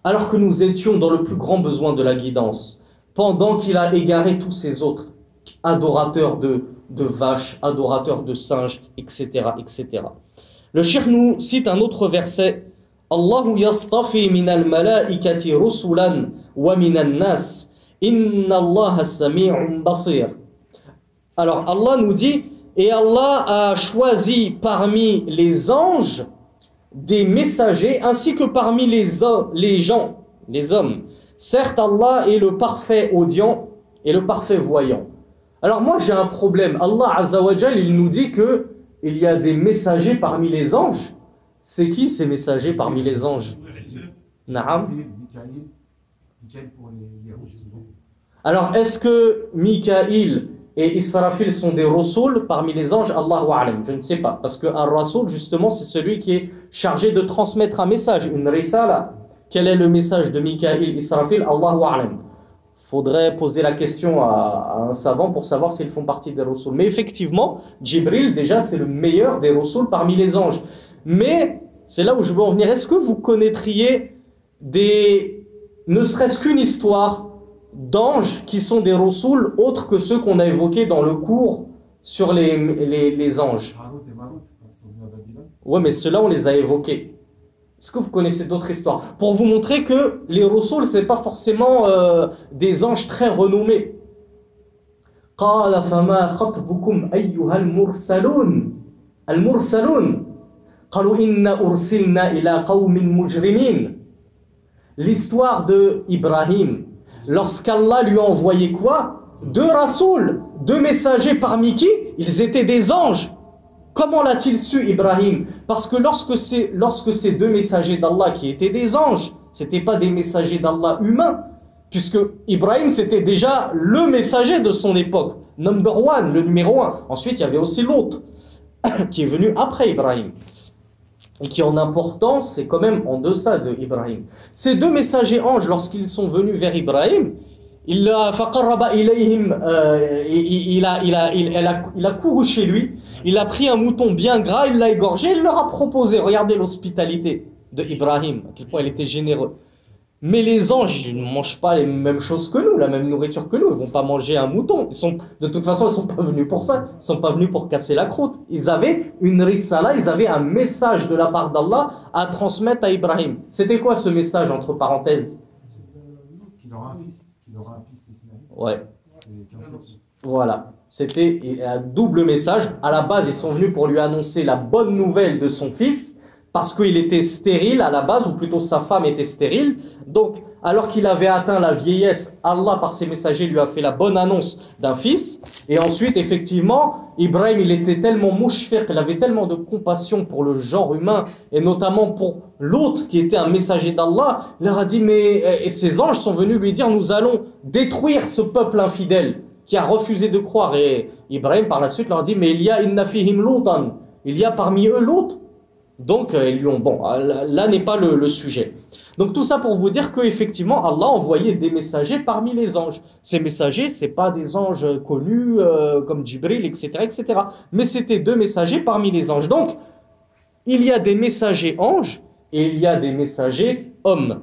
alors que nous étions dans le plus grand besoin de la guidance, pendant qu'il a égaré tous ces autres adorateurs de vaches, adorateurs de singes, etc., etc. Le cheikh nous cite un autre verset. Allahu yastafi minal malaikati rusulan wa minan nas inna Allah sami'un basir. Alors Allah nous dit, et Allah a choisi parmi les anges des messagers ainsi que parmi les gens, les hommes. Certes, Allah est le parfait audient et le parfait voyant. Alors moi j'ai un problème. Allah Azza wa Jal, il nous dit que il y a des messagers parmi les anges. C'est qui ces messagers parmi les anges? Naam. Mikaël pour les Russes. Alors est-ce que Mikaël et Israfil sont des Rasul parmi les anges? Allahu a'lam, je ne sais pas. Parce qu'un Rasul, justement, c'est celui qui est chargé de transmettre un message, une risala. Quel est le message de Mikaël et Israfil? Allahu a'lam. Faudrait poser la question à un savant pour savoir s'ils font partie des Rasul. Mais effectivement, Jibril, déjà, c'est le meilleur des Rasul parmi les anges. Mais, c'est là où je veux en venir. Est-ce que vous connaîtriez ne serait-ce qu'une histoire d'anges qui sont des Rasul autres que ceux qu'on a évoqués dans le cours sur les anges? Harut et Marut, quand ils sont venus à Babylone. Ouais, mais ceux-là, on les a évoqués. Est-ce que vous connaissez d'autres histoires? Pour vous montrer que les Rasul, ce n'est pas forcément des anges très renommés. قال فما خطبكم أيها المرسلون المرسلون قالوا إن أرسلنا إلى قوم مجرمين. L'histoire de Ibrahim, lorsqu'Allah lui a envoyé quoi? 2 Rasul, 2 messagers parmi qui? Ils étaient des anges. Comment l'a-t-il su Ibrahim? Parce que lorsque ces 2 messagers d'Allah qui étaient des anges, ce n'étaient pas des messagers d'Allah humains, puisque Ibrahim c'était déjà le messager de son époque, number one, le numéro 1. Ensuite il y avait aussi l'autre, qui est venu après Ibrahim, et qui en importance est quand même en deçà de Ibrahim. Ces 2 messagers anges, lorsqu'ils sont venus vers Ibrahim, il a couru chez lui, il a pris un mouton bien gras, il l'a égorgé, il leur a proposé. Regardez l'hospitalité de Ibrahim, à quel point il était généreux. Mais les anges, ils ne mangent pas les mêmes choses que nous, la même nourriture que nous. Ils ne vont pas manger un mouton. De toute façon, ils ne sont pas venus pour ça. Ils ne sont pas venus pour casser la croûte. Ils avaient une risala, ils avaient un message de la part d'Allah à transmettre à Ibrahim. C'était quoi ce message, entre parenthèses? Qu'il aura un fils. Qu'il aura un fils Ismaël. Ouais. Et qu'ensuite, Voilà. C'était un double message. À la base, ils sont venus pour lui annoncer la bonne nouvelle de son fils, parce qu'il était stérile à la base, ou plutôt sa femme était stérile. Donc, alors qu'il avait atteint la vieillesse, Allah, par ses messagers, lui a fait la bonne annonce d'un fils. Et ensuite, effectivement, Ibrahim, il était tellement mouchfiq, il avait tellement de compassion pour le genre humain, et notamment pour l'autre qui était un messager d'Allah. Il leur a dit, et ces anges sont venus lui dire, nous allons détruire ce peuple infidèle qui a refusé de croire. Et Ibrahim, par la suite, leur dit, mais il y a inna fihim Loutan, il y a parmi eux l'autre. Donc, ils lui ont... Bon, là n'est pas le sujet. Donc, tout ça pour vous dire qu'effectivement, Allah envoyait des messagers parmi les anges. Ces messagers, ce n'est pas des anges connus comme Jibril, etc., etc. Mais c'était 2 messagers parmi les anges. Donc, il y a des messagers anges et il y a des messagers hommes.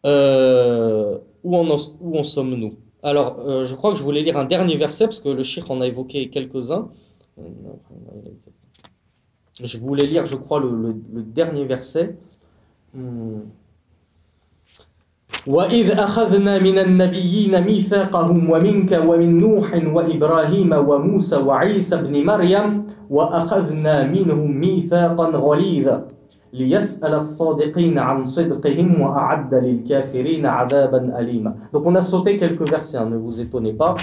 Où en sommes-nous? Alors, je crois que je voulais lire un dernier verset, parce que le cheikh en a évoqué quelques-uns. Je voulais lire, je crois, le dernier verset. وَإِذْ أَخَذْنَا مِنَ النَّبِيِّينَ مِيثَاقَهُمْ وَمِنْكَ وَمِنْ نُوحٍ وَإِبْرَاهِيمَ وَمُوسَى وَعِيسَى بْنِ مَرْيَمَ وَأَخَذْنَا مِنْهُمْ مِيثَاقًا غَلِيظًا لِيَسْأَلَ الصَّادِقِينَ عَنْ صِدْقِهِمْ وَأَعَدَّ لِلْكَافِرِينَ عَذَابًا أَلِيمًا. Donc on a sauté quelques versets, ne vous étonnez pas.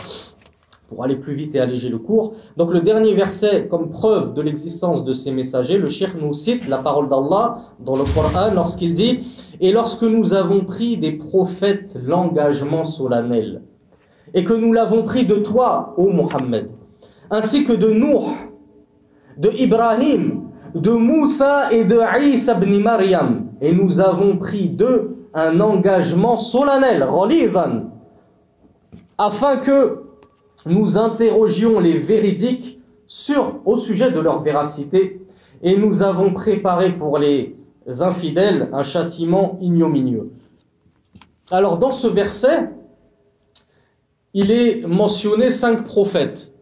pour aller plus vite et alléger le cours. Donc le dernier verset, comme preuve de l'existence de ces messagers, le cheikh nous cite la parole d'Allah dans le Coran lorsqu'il dit « Et lorsque nous avons pris des prophètes l'engagement solennel, et que nous l'avons pris de toi, ô Muhammad, ainsi que de Nuh, de Ibrahim, de Moussa et de Isa ibn Maryam, et nous avons pris d'eux un engagement solennel, ghalidan, afin que nous interrogions les véridiques au sujet de leur véracité, et nous avons préparé pour les infidèles un châtiment ignominieux. » Alors dans ce verset, il est mentionné 5 prophètes.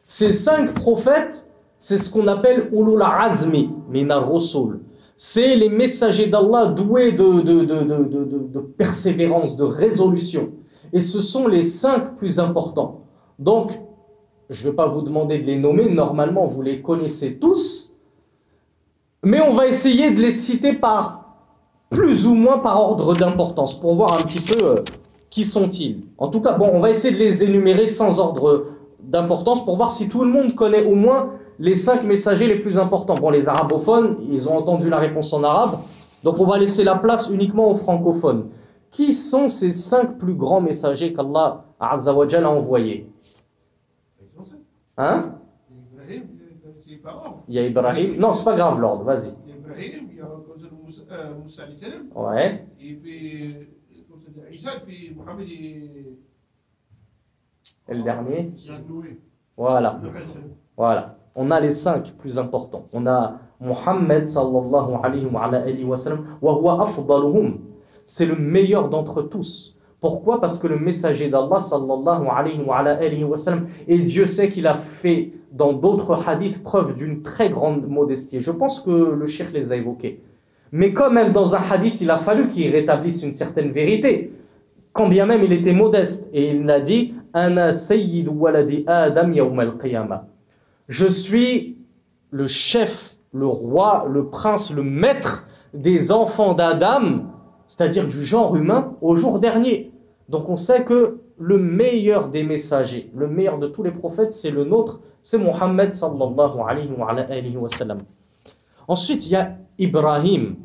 Ces 5 prophètes, c'est ce qu'on appelle ulul azmi min ar-rusul. C'est les messagers d'Allah doués de persévérance, de résolution. Et ce sont les 5 plus importants. Donc, je ne vais pas vous demander de les nommer, normalement vous les connaissez tous, mais on va essayer de les citer par plus ou moins par ordre d'importance, pour voir un petit peu qui sont-ils. En tout cas, bon, on va essayer de les énumérer sans ordre d'importance, pour voir si tout le monde connaît au moins les 5 messagers les plus importants. Bon, les arabophones, ils ont entendu la réponse en arabe, donc on va laisser la place uniquement aux francophones. Qui sont ces 5 plus grands messagers qu'Allah Azza wa Jalla a envoyés? Hein? Il y a Ibrahim. Non, c'est pas grave, Lord, vas-y. Ibrahim, il y a Moussa alayhi salam. Ouais. Et puis, Isa, et puis Mohamed Et le dernier? Il y a Noé. Voilà. Nuh alayhi salam. Voilà. On a les 5 plus importants. On a Muhammad sallallahu alayhi wa sallam, wa huwa afdaluhum. C'est le meilleur d'entre tous. Pourquoi? Parce que le messager d'Allah sallallahu alayhi wa sallam, et Dieu sait qu'il a fait dans d'autres hadiths preuve d'une très grande modestie. Je pense que le cheikh les a évoqués. Mais quand même dans un hadith, il a fallu qu'il rétablisse une certaine vérité. Quand bien même il était modeste. Et il a dit « Ana sayyidu waladi Adam yawm al-qiyamah » Je suis le chef, le roi, le prince, le maître des enfants d'Adam, c'est-à-dire du genre humain, au jour dernier. Donc on sait que le meilleur des messagers, le meilleur de tous les prophètes, c'est le nôtre, c'est Muhammad sallallahu alayhi wa sallam. Ensuite, il y a Ibrahim.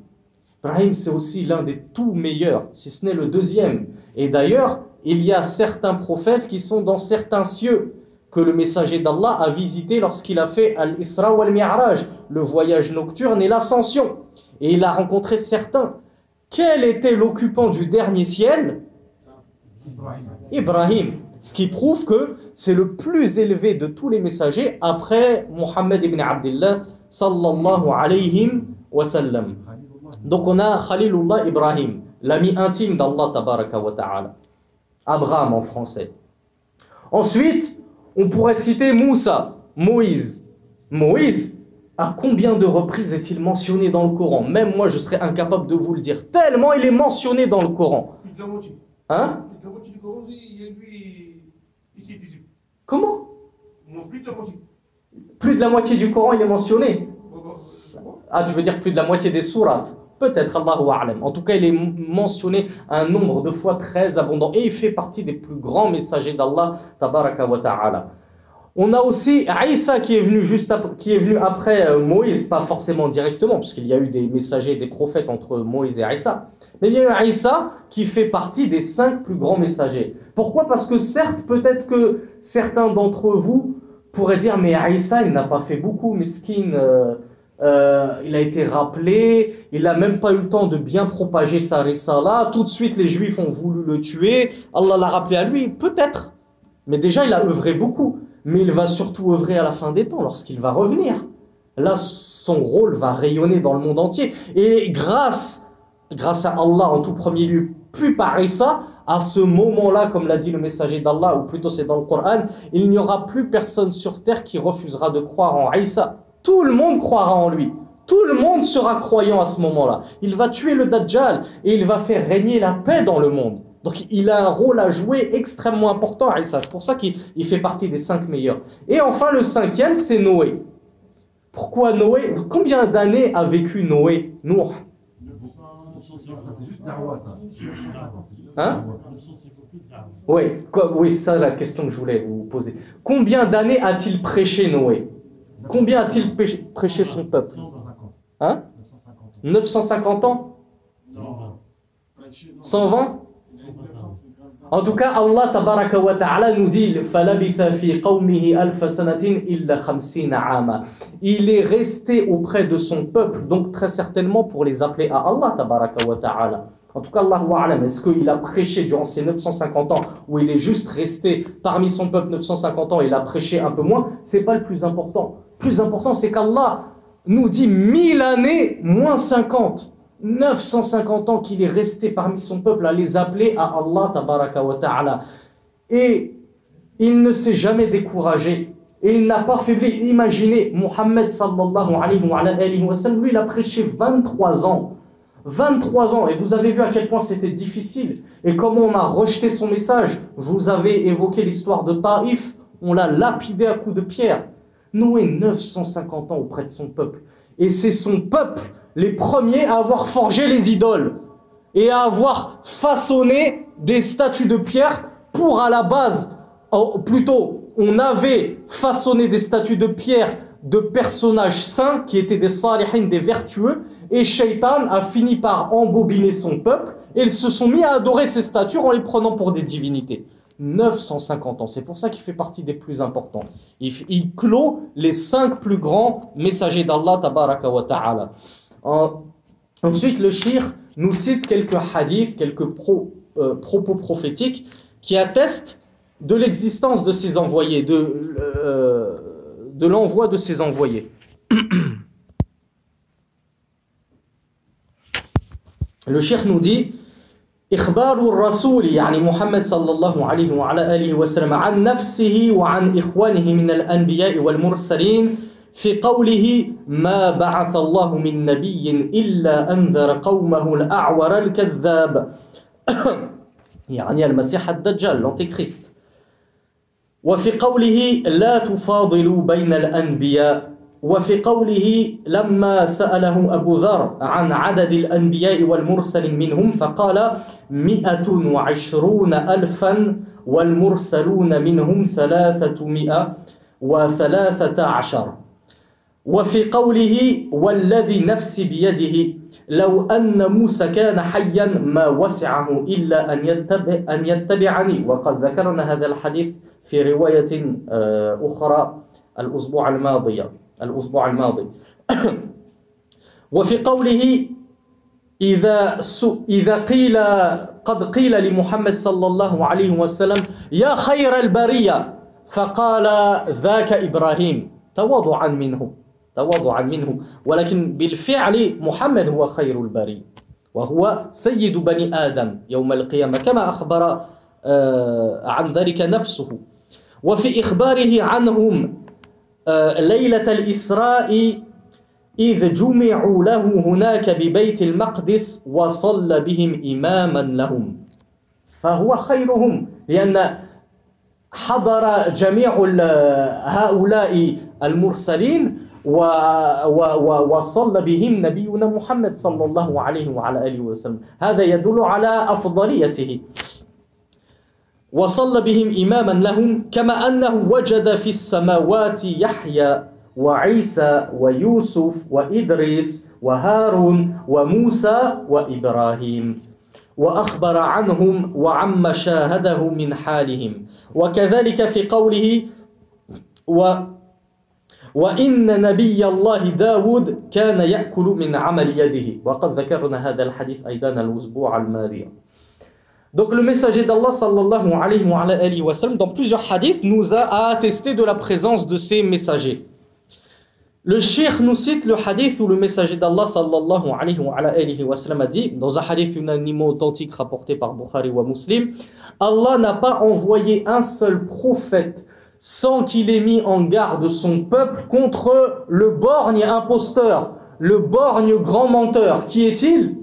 Ibrahim, c'est aussi l'un des tout meilleurs, si ce n'est le deuxième. Et d'ailleurs, il y a certains prophètes qui sont dans certains cieux que le messager d'Allah a visité lorsqu'il a fait Al-Isra wal-Mi'raj, le voyage nocturne et l'ascension. Et il a rencontré certains. Quel était l'occupant du dernier ciel? Ibrahim. Ce qui prouve que c'est le plus élevé de tous les messagers après Muhammad ibn Abdullah sallallahu alayhi wa sallam. Donc on a Khalilullah Ibrahim, l'ami intime d'Allah tabaraka wa ta'ala. Abraham en français. Ensuite, on pourrait citer Moussa, Moïse. Moïse, à combien de reprises est-il mentionné dans le Coran? Même moi, je serais incapable de vous le dire, tellement il est mentionné dans le Coran. Plus de la moitié. Hein? Plus de la moitié du Coran, il y a lui, ici, disciple. Comment? Non, plus de la moitié. Plus de la moitié du Coran, il est mentionné. Ah, tu veux dire plus de la moitié des sourates? Peut-être, Allahu A'lam. En tout cas, il est mentionné un nombre de fois très abondant. Et il fait partie des plus grands messagers d'Allah, tabaraka wa ta'ala. On a aussi Isa qui est venu après Moïse, pas forcément directement, puisqu'il y a eu des messagers, des prophètes entre Moïse et Isa. Mais il y a eu Isa qui fait partie des 5 plus grands messagers. Pourquoi? Parce que certes, peut-être que certains d'entre vous pourraient dire, mais Isa, il n'a pas fait beaucoup, mesquine. Il a été rappelé, il n'a même pas eu le temps de bien propager sa risala. Tout de suite, les Juifs ont voulu le tuer. Allah l'a rappelé à lui, peut-être. Mais déjà, il a œuvré beaucoup. Mais il va surtout œuvrer à la fin des temps, lorsqu'il va revenir. Là, son rôle va rayonner dans le monde entier. Et grâce à Allah en tout premier lieu, puis par Isa, à ce moment-là, comme l'a dit le messager d'Allah, ou plutôt c'est dans le Coran, il n'y aura plus personne sur terre qui refusera de croire en Isa. Tout le monde croira en lui. Tout le monde sera croyant à ce moment-là. Il va tuer le Dajjal et il va faire régner la paix dans le monde. Donc il a un rôle à jouer extrêmement important à Isa. C'est pour ça qu'il fait partie des 5 meilleurs. Et enfin le 5e, c'est Noé. Pourquoi Noé? Combien d'années a vécu Noé? Nour? Ça, c'est juste Darwa, ça. 950, c'est juste Hein? Darwa. Oui, c'est ça la question que je voulais vous poser. Combien d'années a-t-il prêché Noé? Combien a-t-il prêché son peuple? 950. Hein? 950 ans. 950 ans? 120? En tout cas, Allah tabaraka wa ta'ala nous dit فَلَبِثَ فِي قَوْمِهِ أَلْفَ سَنَةٍ إِلَّا 50 عَامًا. Il est resté auprès de son peuple, donc très certainement pour les appeler à Allah tabaraka wa ta'ala. En tout cas, Allahu a'lam, est-ce qu'il a prêché durant ces 950 ans ou il est juste resté parmi son peuple 950 ans et il a prêché un peu moins? C'est pas le plus important. Le plus important, c'est qu'Allah nous dit 1000 années moins 50. 950 ans qu'il est resté parmi son peuple à les appeler à Allah tabaraka wa ta'ala. Et il ne s'est jamais découragé. Et il n'a pas faibli. Imaginez, Muhammad sallallahu alayhi wa sallam, lui il a prêché 23 ans. 23 ans. Et vous avez vu à quel point c'était difficile. Et comment on a rejeté son message. Je vous avais évoqué l'histoire de Taïf. On l'a lapidé à coups de pierre. Noé, 950 ans auprès de son peuple. Et c'est son peuple les premiers à avoir forgé les idoles et à avoir façonné des statues de pierre pour à la base, plutôt on avait façonné des statues de pierre de personnages saints qui étaient des salihin, des vertueux, et Shaitan a fini par embobiner son peuple et ils se sont mis à adorer ces statues en les prenant pour des divinités. 950 ans, c'est pour ça qu'il fait partie des plus importants. Il clôt les 5 plus grands messagers d'Allah tabaraka wa ta'ala. Ensuite, le shir nous cite quelques hadiths, quelques propos prophétiques qui attestent de l'existence de ces envoyés, de l'envoi de ces envoyés. Le shir nous dit إخبار الرسول يعني محمد صلى الله عليه وعلى آله وسلم عن نفسه وعن إخوانه من الأنبياء والمرسلين في قوله ما بعث الله من نبي إلا أنذر قومه الأعور الكذاب يعني المسيح الدجال l'antéchrist. وفي قوله لا تفاضلوا بين الأنبياء. وفي قوله لما سأله أبو ذر عن عدد الأنبياء والمرسلين منهم فقال 120,000 والمرسلون منهم 313. وفي قوله والذي نفسي بيده لو أن موسى كان حيا ما وسعه إلا أن يتبعني. وقد ذكرنا هذا الحديث في رواية أخرى الأسبوع الماضي. وفي قوله إذا قد قيل لمحمد صلى الله عليه وسلم يا خير البرية فقال ذاك إبراهيم تواضعا منه ولكن بالفعل محمد هو خير البرية وهو سيد بني آدم يوم القيامة كما أخبر عن ذلك نفسه. وفي إخباره عنهم ليلة الإسراء إذ جمعوا له هناك ببيت المقدس وصلى بهم إماما لهم فهو خيرهم لأن حضر جميع هؤلاء المرسلين وصلى بهم نبينا محمد صلى الله عليه وعلى آله وسلم. هذا يدل على أفضليته. وصلى بهم إماما لهم كما أنه وجد في السماوات يحيى وعيسى ويوسف وإدريس وهارون وموسى وإبراهيم وأخبر عنهم وعما شاهده من حالهم. وكذلك في قوله وإن نبي الله داود كان يأكل من عمل يده. وقد ذكرنا هذا الحديث أيضا الأسبوع الماضي. Donc le messager d'Allah sallallahu alayhi wa sallam dans plusieurs hadiths nous a attesté de la présence de ces messagers. Le cheikh nous cite le hadith où le messager d'Allah sallallahu alayhi wa sallam a dit, dans un hadith unanimement authentique rapporté par Bukhari wa Muslim, Allah n'a pas envoyé un seul prophète sans qu'il ait mis en garde son peuple contre le borgne imposteur, le borgne grand menteur. Qui est-il?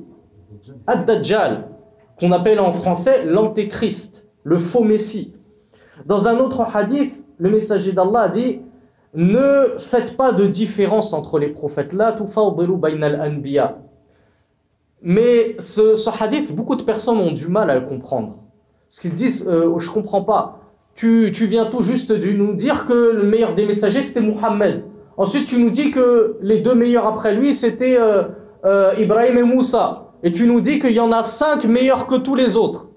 Ad-Dajjal, qu'on appelle en français l'antéchrist, le faux messie. Dans un autre hadith, le messager d'Allah a dit: ne faites pas de différence entre les prophètes. La tufaddilu bayna al-anbiya. Mais ce hadith, beaucoup de personnes ont du mal à le comprendre. Parce qu'ils disent, je ne comprends pas. Tu viens tout juste de nous dire que le meilleur des messagers, c'était Muhammad. Ensuite, tu nous dis que les deux meilleurs après lui, c'était Ibrahim et Moussa. Et tu nous dis qu'il y en a 5 meilleurs que tous les autres.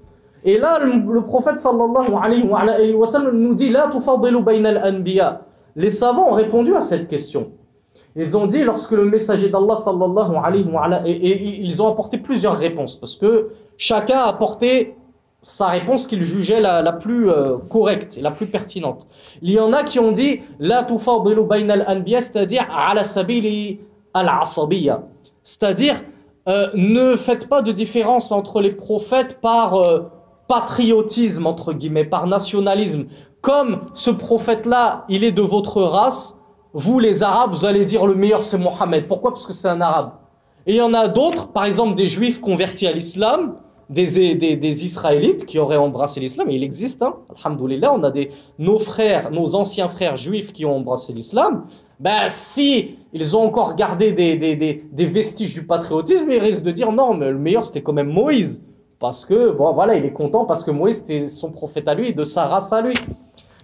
Et là, le prophète sallallahu alayhi wa sallam nous dit « La tufadilu bayna al-anbiya ». Les savants ont répondu à cette question. Ils ont dit, lorsque le messager d'Allah sallallahu alayhi wa sallam, et ils ont apporté plusieurs réponses, parce que chacun a apporté sa réponse qu'il jugeait la plus correcte et la plus pertinente. Il y en a qui ont dit « La tufadilu bayna al-anbiya », c'est-à-dire « ala sabili al-asabiyya », c'est-à-dire ne faites pas de différence entre les prophètes par patriotisme, entre guillemets, par nationalisme. Comme ce prophète-là, il est de votre race, vous les Arabes, vous allez dire le meilleur c'est Mohammed. Pourquoi? Parce que c'est un Arabe. Et il y en a d'autres, par exemple des Juifs convertis à l'islam, des Israélites qui auraient embrassé l'islam, et il existe, hein, alhamdoulilah, on a nos frères, nos anciens frères juifs qui ont embrassé l'islam. Ben, si ils ont encore gardé des vestiges du patriotisme, ils risquent de dire non, mais le meilleur c'était quand même Moïse. Parce que, bon voilà, il est content parce que Moïse c'était son prophète à lui, de sa race à lui.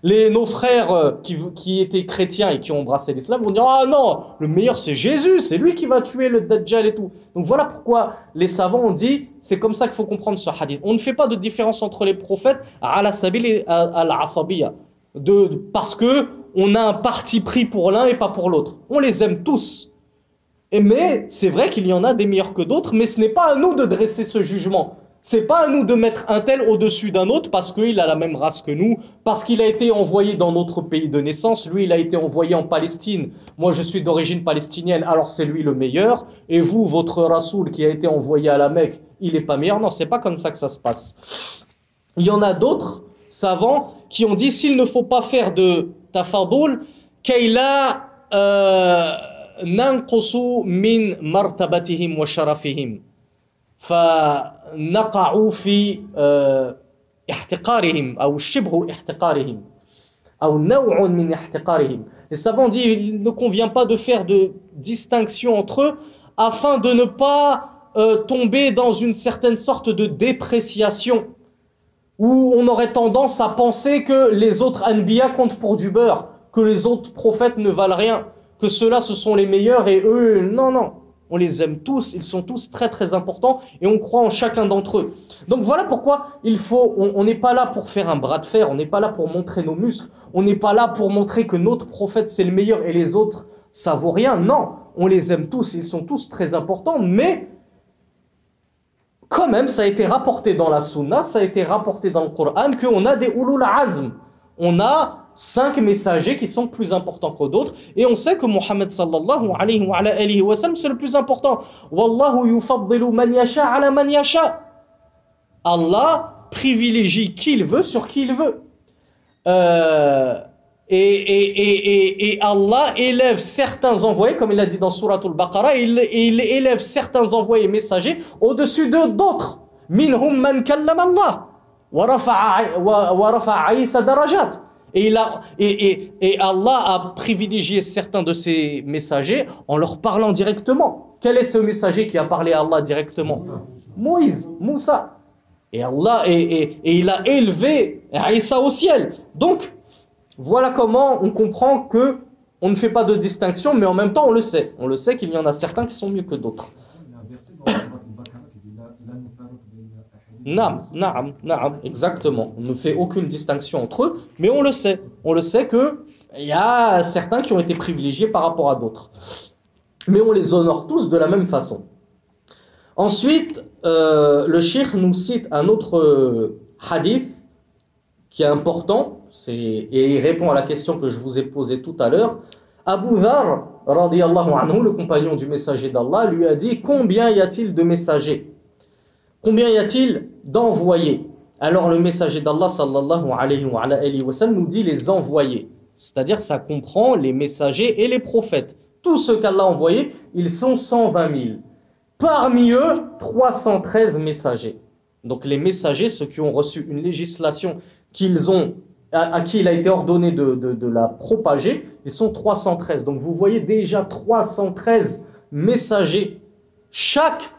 Nos frères qui étaient chrétiens et qui ont embrassé l'islam vont dire ah non, le meilleur c'est Jésus, c'est lui qui va tuer le Dajjal et tout. Donc voilà pourquoi les savants ont dit, c'est comme ça qu'il faut comprendre ce hadith. On ne fait pas de différence entre les prophètes ala sabil et al-asabiyya, parce que on a un parti pris pour l'un et pas pour l'autre. On les aime tous. Mais c'est vrai qu'il y en a des meilleurs que d'autres, mais ce n'est pas à nous de dresser ce jugement. C'est pas à nous de mettre un tel au-dessus d'un autre parce qu'il a la même race que nous, parce qu'il a été envoyé dans notre pays de naissance. Lui, il a été envoyé en Palestine. Moi, je suis d'origine palestinienne, alors c'est lui le meilleur. Et vous, votre Rasoul qui a été envoyé à la Mecque, il n'est pas meilleur. Non, c'est pas comme ça que ça se passe. Il y en a d'autres savants qui ont dit s'il ne faut pas faire de tafadul, kayla nanqusu min martabatihim wa sharafihim. فنقع في احتقارهم أو شبه احتقارهم أو نوع من احتقارهم. Les savants disent il ne convient pas de faire de distinction entre eux afin de ne pas tomber dans une certaine sorte de dépréciation où on aurait tendance à penser que les autres anbiya comptent pour du beurre, que les autres prophètes ne valent rien, que ceux-là ce sont les meilleurs et eux non. On les aime tous, ils sont tous très très importants et on croit en chacun d'entre eux. Donc voilà pourquoi on n'est pas là pour faire un bras de fer, on n'est pas là pour montrer nos muscles, on n'est pas là pour montrer que notre prophète c'est le meilleur et les autres ça vaut rien. Non, on les aime tous, ils sont tous très importants, mais quand même ça a été rapporté dans la sunna, ça a été rapporté dans le Coran qu'on a des ulul azm, on a 5 messagers qui sont plus importants que d'autres. Et on sait que Muhammad sallallahu alayhi wa sallam, c'est le plus important. Wallahu yufaddilu man yasha ala man yasha. Allah privilégie qui il veut sur qui il veut. Et Allah élève certains envoyés, comme il a dit dans Surat al-Baqarah, il élève certains envoyés messagers au-dessus d'autres. Minhum man kallama Allah. Wa rafa'a Isa darajat. Et Allah a privilégié certains de ses messagers en leur parlant directement. Quel est ce messager qui a parlé à Allah directement? Moïse, Moussa. Et Allah et il a élevé Isa au ciel. Donc, voilà comment on comprend que on ne fait pas de distinction, mais en même temps on le sait. On le sait qu'il y en a certains qui sont mieux que d'autres. Naam, exactement. On ne fait aucune distinction entre eux, mais on le sait. On le sait qu'il y a certains qui ont été privilégiés par rapport à d'autres. Mais on les honore tous de la même façon. Ensuite, le cheikh nous cite un autre hadith qui est important, et il répond à la question que je vous ai posée tout à l'heure. Abu Dharr, radiyallahu anhu, le compagnon du messager d'Allah, lui a dit « Combien y a-t-il de messagers ? Combien y a-t-il d'envoyés ?» Alors le messager d'Allah sallallahu alayhi wa sallam nous dit les envoyés. C'est-à-dire ça comprend les messagers et les prophètes. Tous ceux qu'Allah a envoyés, ils sont 120 000. Parmi eux, 313 messagers. Donc les messagers, ceux qui ont reçu une législation à qui il a été ordonné de la propager, ils sont 313. Donc vous voyez déjà 313 messagers. Chaque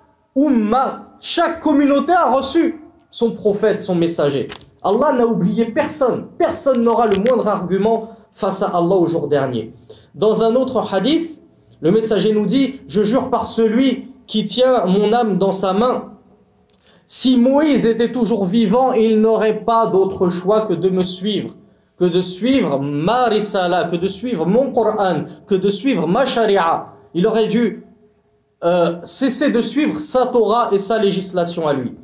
umma, chaque communauté a reçu son prophète, son messager. Allah n'a oublié personne. Personne n'aura le moindre argument face à Allah au jour dernier. Dans un autre hadith, le messager nous dit « Je jure par celui qui tient mon âme dans sa main. Si Moïse était toujours vivant, il n'aurait pas d'autre choix que de me suivre, que de suivre ma risala, que de suivre mon Coran, que de suivre ma sharia. Il aurait dû cesser de suivre sa Torah et sa législation à lui. »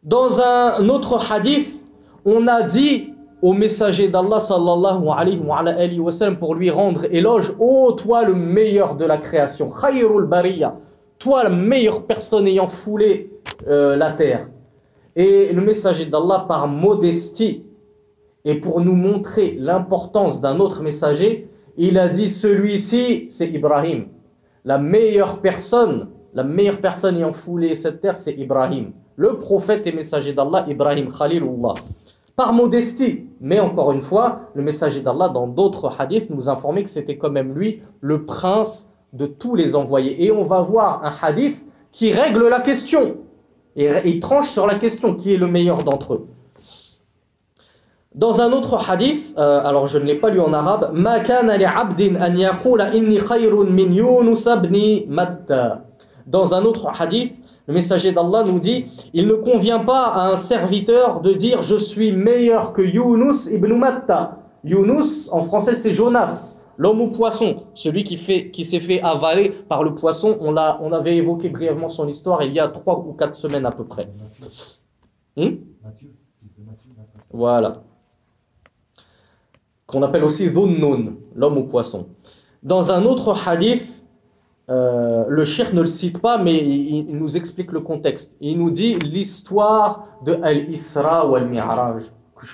Dans un autre hadith, on a dit au messager d'Allah sallallahu alayhi wa sallam pour lui rendre éloge: ô toi le meilleur de la création, khayrul bariya, toi la meilleure personne ayant foulé la terre. Et le messager d'Allah, par modestie et pour nous montrer l'importance d'un autre messager, il a dit: celui-ci c'est Ibrahim. La meilleure personne ayant foulé cette terre, c'est Ibrahim. Le prophète et messager d'Allah, Ibrahim Khalilullah. Par modestie, mais encore une fois, le messager d'Allah, dans d'autres hadiths, nous informait que c'était quand même lui le prince de tous les envoyés. Et on va voir un hadith qui règle la question. Et il tranche sur la question, qui est le meilleur d'entre eux. Dans un autre hadith, alors je ne l'ai pas lu en arabe, Ma kana li abdin an yaqula inni khayrun min Yunus ibn Matta. Dans un autre hadith, le messager d'Allah nous dit: il ne convient pas à un serviteur de dire je suis meilleur que Yunus ibn Matta. Yunus, en français, c'est Jonas, l'homme au poisson, celui qui s'est fait avaler par le poisson. On avait évoqué brièvement son histoire il y a 3 ou 4 semaines à peu près. Matthieu, fils de Matthieu. Voilà. Qu'on appelle aussi Dhunnun, l'homme au poisson. Dans un autre hadith, le cheikh ne le cite pas, mais il nous explique le contexte. Il nous dit l'histoire de Al-Isra ou Al-Mi'raj, que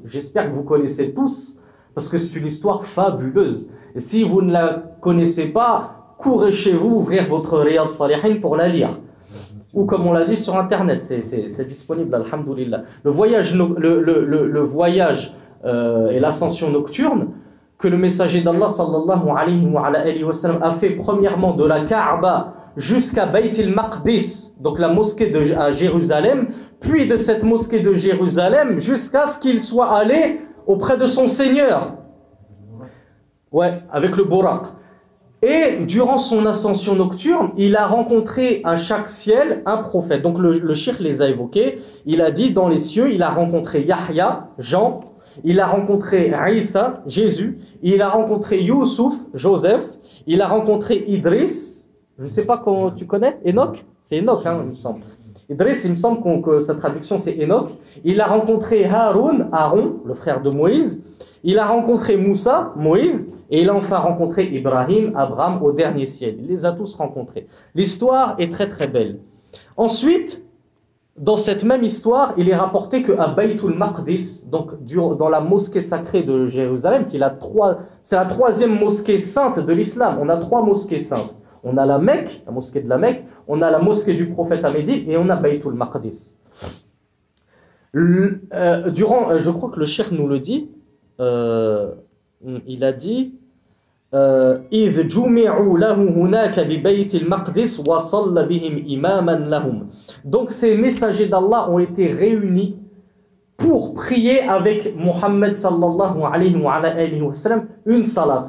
j'espère que vous connaissez tous, parce que c'est une histoire fabuleuse. Et si vous ne la connaissez pas, courez chez vous, ouvrir votre Riyad Salihin pour la lire. Ou comme on l'a dit sur Internet, c'est disponible, alhamdoulilah. Le voyage et l'ascension nocturne que le messager d'Allah sallallahu alayhi wa sallam a fait premièrement de la Kaaba jusqu'à Bayt al-Maqdis, donc la mosquée à Jérusalem, puis de cette mosquée de Jérusalem jusqu'à ce qu'il soit allé auprès de son Seigneur. Ouais, avec le Buraq. Et durant son ascension nocturne, il a rencontré à chaque ciel un prophète. Donc le cheikh les a évoqués. Il a dit dans les cieux, il a rencontré Yahya, Jean. Il a rencontré Isa, Jésus. Il a rencontré Youssouf, Joseph. Il a rencontré Idriss. Je ne sais pas comment tu connais. Enoch. C'est Enoch, hein, il me semble. Idriss, il me semble que sa traduction c'est Enoch. Il a rencontré Aaron, le frère de Moïse. Il a rencontré Moussa, Moïse. Et il a enfin rencontré Ibrahim, Abraham au dernier ciel. Il les a tous rencontrés. L'histoire est très très belle. Ensuite, dans cette même histoire, il est rapporté qu'à Baytul Maqdis, donc dans la mosquée sacrée de Jérusalem, c'est la 3e mosquée sainte de l'islam. On a 3 mosquées saintes. On a la Mecque, la mosquée de la Mecque, on a la mosquée du prophète à Médine et on a Baytul Maqdis. Je crois que le cheikh nous le dit, il a dit إِذْ جُمِعُوا لَهُ هُنَاكَ بِبَيْتِ الْمَقْدِسِ وَصَلَّ بِهِمْ إِمَامًا لَهُمْ. Donc ces messagers d'Allah ont été réunis pour prier avec Mohammed sallallahu alayhi wa sallam une salat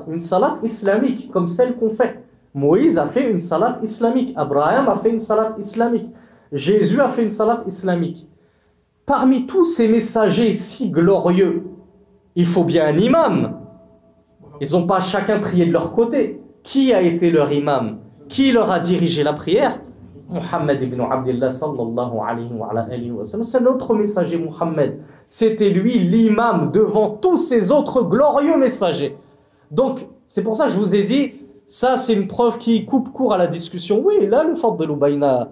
islamique comme celle qu'on fait. Moïse a fait une salat islamique, Abraham a fait une salat islamique, Jésus a fait une salat islamique. Parmi tous ces messagers si glorieux, il faut bien un imam. Ils n'ont pas chacun prié de leur côté. Qui a été leur imam? Qui leur a dirigé la prière? Muhammad ibn Abdullah sallallahu alayhi wa sallam. C'est notre messager Muhammad. C'était lui l'imam devant tous ces autres glorieux messagers. Donc, c'est pour ça que je vous ai dit, ça c'est une preuve qui coupe court à la discussion. Oui, là le fard de l'Ubayna,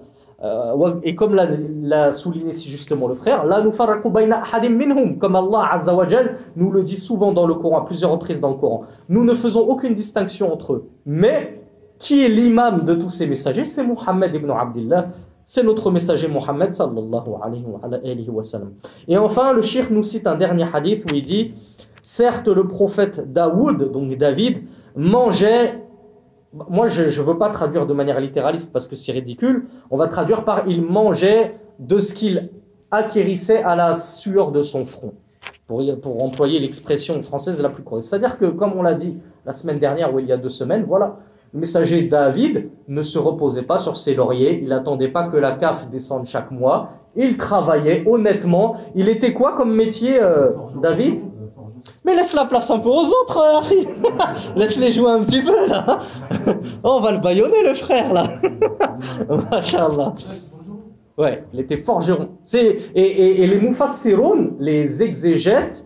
et comme l'a souligné si justement le frère, là nous farraqu bayna ahadim minhum, comme Allah Azza wa Jal nous le dit souvent dans le Coran, à plusieurs reprises dans le Coran. Nous ne faisons aucune distinction entre eux. Mais qui est l'imam de tous ces messagers? C'est Muhammad ibn Abdullah, c'est notre messager Muhammad sallallahu alayhi wa sallam. Et enfin, le cheikh nous cite un dernier hadith où il dit: certes, le prophète Daoud, donc David, mangeait moi je ne veux pas traduire de manière littéraliste parce que c'est ridicule, on va traduire par il mangeait de ce qu'il acquérissait à la sueur de son front, pour employer l'expression française la plus correcte. C'est-à-dire que, comme on l'a dit la semaine dernière ou il y a 2 semaines, voilà, le messager David ne se reposait pas sur ses lauriers, il n'attendait pas que la CAF descende chaque mois, il travaillait honnêtement. Il était quoi comme métier, David ? Mais laisse la place un peu aux autres, Harry. Laisse-les jouer un petit peu, là. Oh, on va le bâillonner, le frère, là. Masha'Allah. Ouais, il était forgeron. Et les Mufassiroun, les exégètes,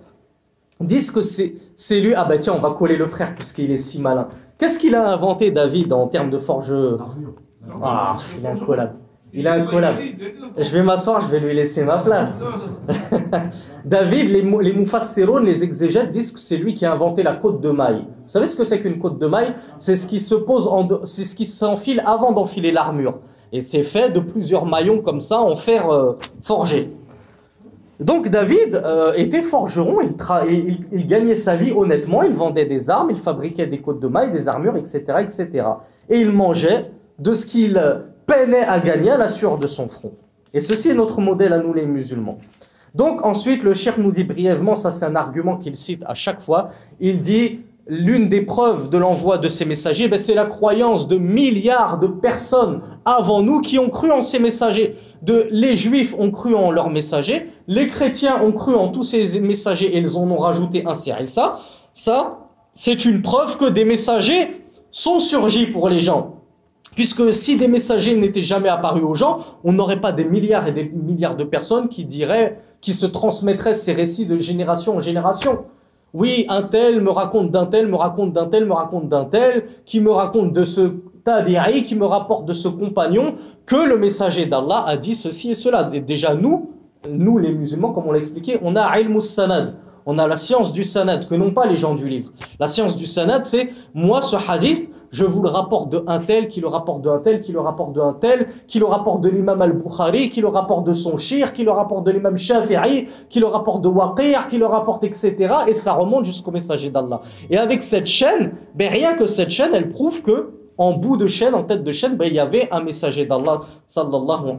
disent que c'est lui. Ah bah tiens, on va coller le frère puisqu'il est si malin. Qu'est-ce qu'il a inventé, David, en termes de forge? Ah, il est incollable. Il est incollable. Je vais m'asseoir, je vais lui laisser ma place. David, les Mufassiroun, les exégètes, disent que c'est lui qui a inventé la côte de maille. Vous savez ce que c'est qu'une côte de maille? C'est ce qui se pose, c'est ce qui s'enfile avant d'enfiler l'armure. Et c'est fait de plusieurs maillons comme ça en fer forgé. Donc David était forgeron, il gagnait sa vie honnêtement, il vendait des armes, il fabriquait des côtes de mailles, des armures, etc., etc. Et il mangeait de ce qu'il peinait à gagner à la sueur de son front. Et ceci est notre modèle à nous les musulmans. Donc ensuite le cheikh nous dit brièvement, ça c'est un argument qu'il cite à chaque fois, il dit l'une des preuves de l'envoi de ces messagers, c'est la croyance de milliards de personnes avant nous qui ont cru en ces messagers. Les juifs ont cru en leurs messagers, les chrétiens ont cru en tous ces messagers et ils en ont rajouté un tiers. Et ça c'est une preuve que des messagers sont surgis pour les gens. Puisque si des messagers n'étaient jamais apparus aux gens, on n'aurait pas des milliards et des milliards de personnes qui se transmettraient ces récits de génération en génération. Oui, un tel me raconte d'un tel, me raconte d'un tel, me raconte d'un tel, qui me raconte de ce tabi'i, qui me rapporte de ce compagnon, que le messager d'Allah a dit ceci et cela. Et déjà nous les musulmans, comme on l'a expliqué, on a ilmus sanad, on a la science du sanad, que n'ont pas les gens du livre. La science du sanad, c'est moi ce hadith, je vous le rapporte de un tel, qui le rapporte de un tel, qui le rapporte de un tel, qui le rapporte de l'imam al-Bukhari, qui le rapporte de son shir, qui le rapporte de l'imam Shafi'i, qui le rapporte de Waqi', qui le rapporte, etc. Et ça remonte jusqu'au messager d'Allah. Et avec cette chaîne, rien que cette chaîne, elle prouve que en bout de chaîne, en tête de chaîne, il y avait un messager d'Allah, sallallahu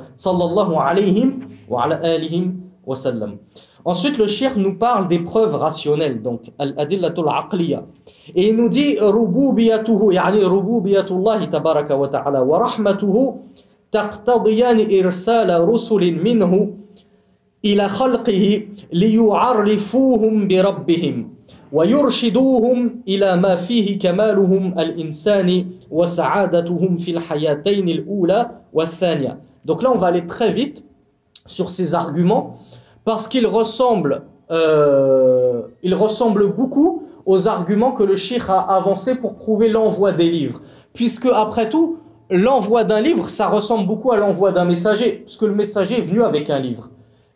alayhi wa ala alihi wa sallam. Ensuite, le cheikh nous parle des preuves rationnelles, donc al-adillatul aqliya. Et il nous dit rububiyatuhu, yani rububiyatullah tabaraka wa ta'ala wa rahmatuhu taqtadiyan irsala rusulin minhu ila khalqihi liyu'arrifuhum bi rabbihim wa yurshiduhum ila ma fihi kamaluhum al-insani wa sa'adatuhum fil hayatayn al-ula wa ath-thaniya. Donc là, on va aller très vite sur ces arguments parce qu'ils ressemblent beaucoup aux arguments que le cheikh a avancés pour prouver l'envoi des livres. Puisque, après tout, l'envoi d'un livre, ça ressemble beaucoup à l'envoi d'un messager, puisque le messager est venu avec un livre.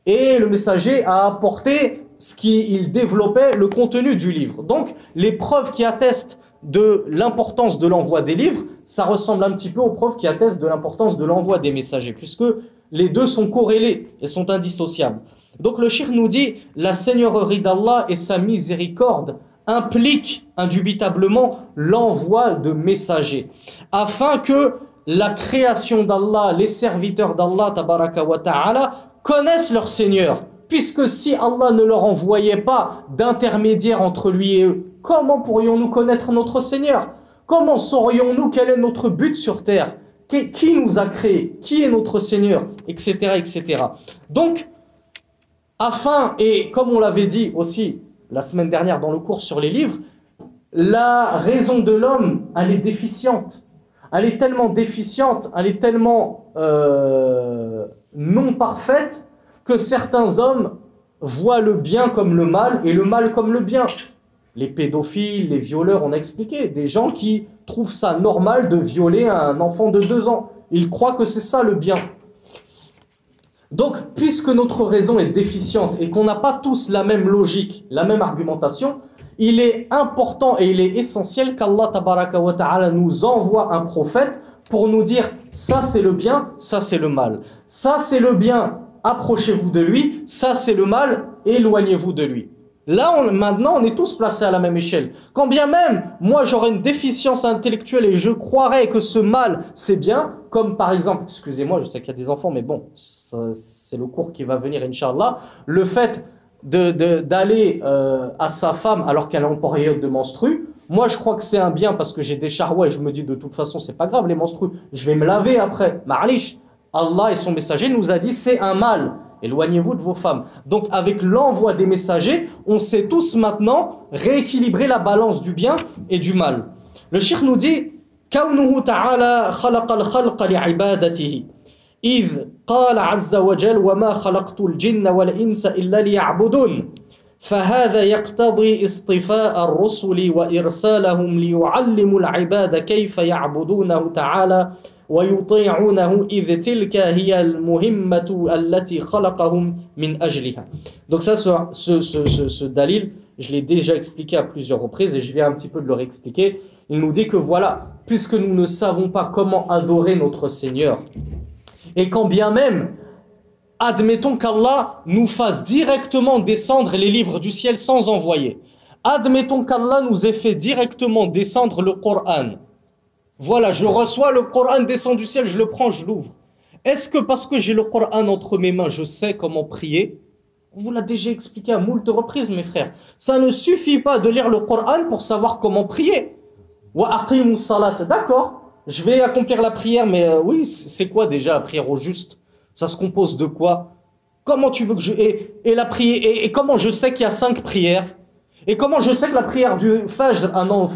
Et le messager a apporté ce qu'il développait, le contenu du livre. Donc, les preuves qui attestent de l'importance de l'envoi des livres, ça ressemble un petit peu aux preuves qui attestent de l'importance de l'envoi des messagers, puisque les deux sont corrélés et sont indissociables. Donc le cheikh nous dit, la seigneurie d'Allah et sa miséricorde impliquent indubitablement l'envoi de messagers, afin que la création d'Allah, les serviteurs d'Allah, tabaraka wa ta'ala, connaissent leur Seigneur. Puisque si Allah ne leur envoyait pas d'intermédiaire entre lui et eux, comment pourrions-nous connaître notre Seigneur? Comment saurions-nous quel est notre but sur terre? Qui nous a créés? Qui est notre Seigneur? Etc. etc. Donc, et comme on l'avait dit aussi la semaine dernière dans le cours sur les livres, la raison de l'homme, elle est déficiente. Elle est tellement déficiente, elle est tellement non parfaite que certains hommes voient le bien comme le mal et le mal comme le bien. Les pédophiles, les violeurs, on a expliqué, des gens qui trouvent ça normal de violer un enfant de 2 ans. Ils croient que c'est ça le bien. Donc, puisque notre raison est déficiente et qu'on n'a pas tous la même logique, la même argumentation, il est important et il est essentiel qu'Allah tabaraka wa ta'ala nous envoie un prophète pour nous dire ça c'est le bien, ça c'est le mal. Ça c'est le bien, approchez-vous de lui, ça c'est le mal, éloignez-vous de lui. Là, maintenant, on est tous placés à la même échelle. Quand bien même, moi, j'aurais une déficience intellectuelle et je croirais que ce mal, c'est bien, comme par exemple, excusez-moi, je sais qu'il y a des enfants, mais bon, c'est le cours qui va venir, Inch'Allah, le fait d'aller à sa femme alors qu'elle est en période de menstrue, moi, je crois que c'est un bien parce que j'ai des charwa et je me dis de toute façon, c'est pas grave, les menstrues, je vais me laver après. Ma'alish, Allah et son messager nous a dit, c'est un mal. Éloignez-vous de vos femmes. Donc avec l'envoi des messagers, on sait tous maintenant rééquilibrer la balance du bien et du mal. Le cheikh nous dit كونه تعالى خلق الخلق لعبادته إذ قال عز وجل وما خلقت الجن والإنس إلا ليعبدون فهذا يقتضي اصطفاء الرسل وإرسالهم ليعلموا العباد كيف يعبدونه تعالى ويطيعونه إذ تلك هي المهمة التي خلقهم من أجلها. Donc ça, ce dalil, je l'ai déjà expliqué à plusieurs reprises et je viens un petit peu de le réexpliquer. Il nous dit que voilà, puisque nous ne savons pas comment adorer notre Seigneur, et quand bien même, admettons qu'Allah nous fasse directement descendre les livres du ciel sans envoyer. Admettons qu'Allah nous ait fait directement descendre le Coran. Voilà, je reçois le Coran, descend du ciel, je le prends, je l'ouvre. Est-ce que parce que j'ai le Coran entre mes mains, je sais comment prier? On vous l'a déjà expliqué à moult reprises, mes frères. Ça ne suffit pas de lire le Coran pour savoir comment prier. Wa aqimus salat, d'accord, je vais accomplir la prière, mais oui, c'est quoi déjà la prière au juste? Ça se compose de quoi? Comment tu veux que je... Et la prière, et comment je sais qu'il y a 5 prières? Et comment je sais que la prière du Fajr,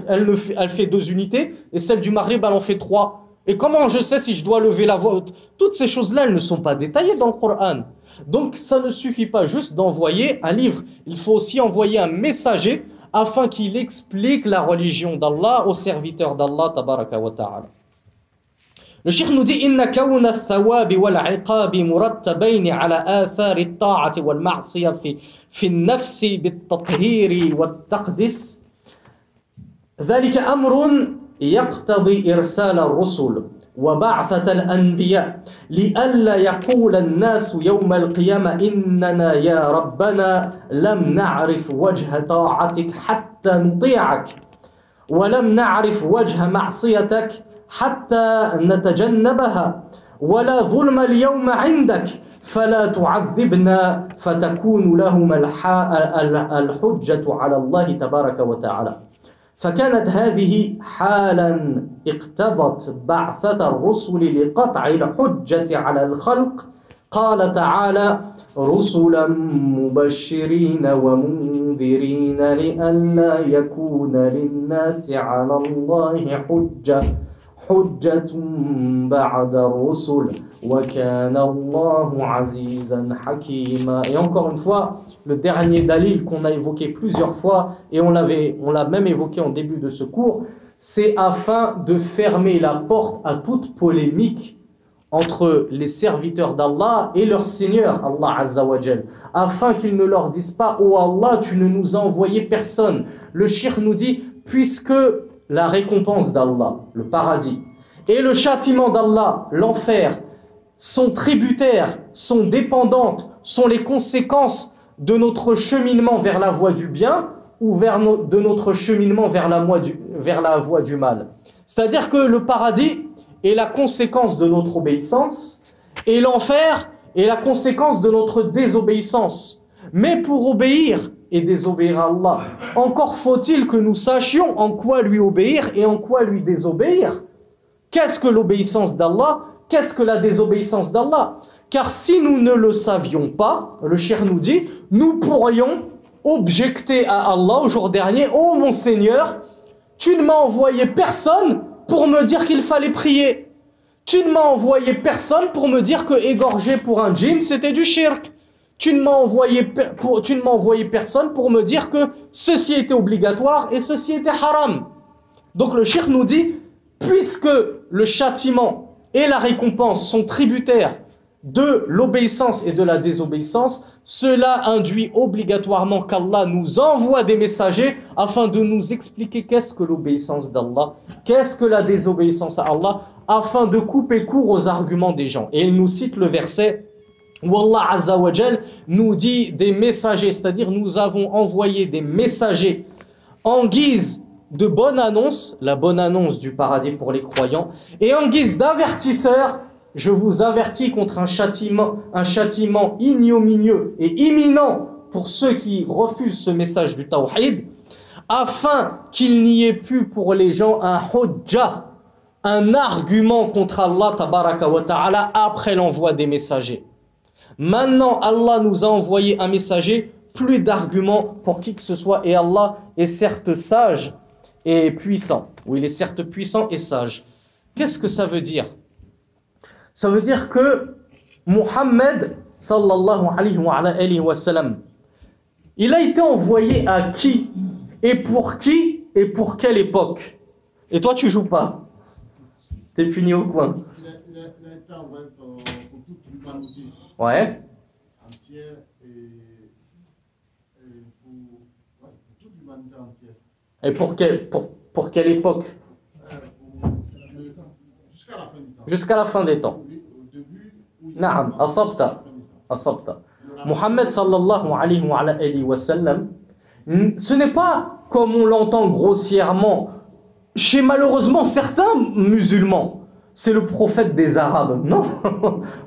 elle fait 2 unités, et celle du Maghrib, elle en fait 3? Et comment je sais si je dois lever la voix? Toutes ces choses-là, elles ne sont pas détaillées dans le Coran. Donc, ça ne suffit pas juste d'envoyer un livre. Il faut aussi envoyer un messager afin qu'il explique la religion d'Allah aux serviteurs d'Allah, tabaraka wa ta'ala. Le cheikh nous dit إن كون الثواب والعقاب مرتبين على آثار الطاعة والمعصية في النفس بالتطهير والتقديس ذلك أمر يقتضي إرسال الرسل وبعثة الأنبياء لئلا يقول الناس يوم القيامة إننا يا ربنا لم نعرف وجه طاعتك حتى نطيعك ولم نعرف وجه معصيتك حتى نتجنبها ولا ظلم اليوم عندك فلا تعذبنا فتكون لهم الحجة على الله تبارك وتعالى فكانت هذه حالا اقتضت بعثة الرسل لقطع الحجة على الخلق قال تعالى رسلا مبشرين ومنذرين لئلا يكون للناس على الله حجة بعد الرسل وكان الله عزيزا حكيما. Et encore une fois, le dernier dalil qu'on a évoqué plusieurs fois, et on l'a même évoqué en début de ce cours, c'est afin de fermer la porte à toute polémique entre les serviteurs d'Allah et leur Seigneur, Allah Azza wa Jal, afin qu'ils ne leur disent pas « Oh Allah, tu ne nous as envoyé personne ». Le cheikh nous dit « Puisque la récompense d'Allah, le paradis, et le châtiment d'Allah, l'enfer, sont tributaires, sont dépendantes, sont les conséquences de notre cheminement vers la voie du bien ou de notre cheminement vers la voie du mal. » C'est-à-dire que le paradis est la conséquence de notre obéissance et l'enfer est la conséquence de notre désobéissance. Mais pour obéir et désobéir à Allah, encore faut-il que nous sachions en quoi lui obéir et en quoi lui désobéir. Qu'est-ce que l'obéissance d'Allah? Qu'est-ce que la désobéissance d'Allah? Car si nous ne le savions pas, le cheikh nous dit, nous pourrions objecter à Allah au jour dernier, « Oh mon Seigneur, tu ne m'as envoyé personne pour me dire qu'il fallait prier. Tu ne m'as envoyé personne pour me dire que égorger pour un djinn, c'était du shirk. Tu ne m'as envoyé personne pour me dire que ceci était obligatoire et ceci était haram. » Donc le cheikh nous dit, puisque le châtiment et la récompense sont tributaires de l'obéissance et de la désobéissance, cela induit obligatoirement qu'Allah nous envoie des messagers afin de nous expliquer qu'est-ce que l'obéissance d'Allah, qu'est-ce que la désobéissance à Allah, afin de couper court aux arguments des gens. Et il nous cite le verset « où Allah Azza wa Jal nous dit des messagers, c'est-à-dire nous avons envoyé des messagers en guise de bonne annonce, la bonne annonce du paradis pour les croyants, et en guise d'avertisseur, je vous avertis contre un châtiment ignominieux et imminent pour ceux qui refusent ce message du tawhid, afin qu'il n'y ait plus pour les gens un hujja, un argument contre Allah tabaraka wa ta'ala après l'envoi des messagers. Maintenant, Allah nous a envoyé un messager, plus d'arguments pour qui que ce soit, et Allah est certes sage et puissant. Oui, il est certes puissant et sage. Qu'est-ce que ça veut dire? Ça veut dire que Muhammad, sallallahu alayhi wa sallam, il a été envoyé à qui et pour quelle époque? Et toi, tu joues pas. T'es puni au coin. Il a été envoyé pour toute l'humanité. Ouais. Entière et pour toute l'humanité entière. Et pour quelle époque? Jusqu'à la fin du temps. Jusqu'à la fin des temps. Au début, Naam, asabta. Asabta. Muhammad sallallahu alayhi wa sallam, ce n'est pas comme on l'entend grossièrement chez malheureusement certains musulmans. C'est le prophète des Arabes. Non,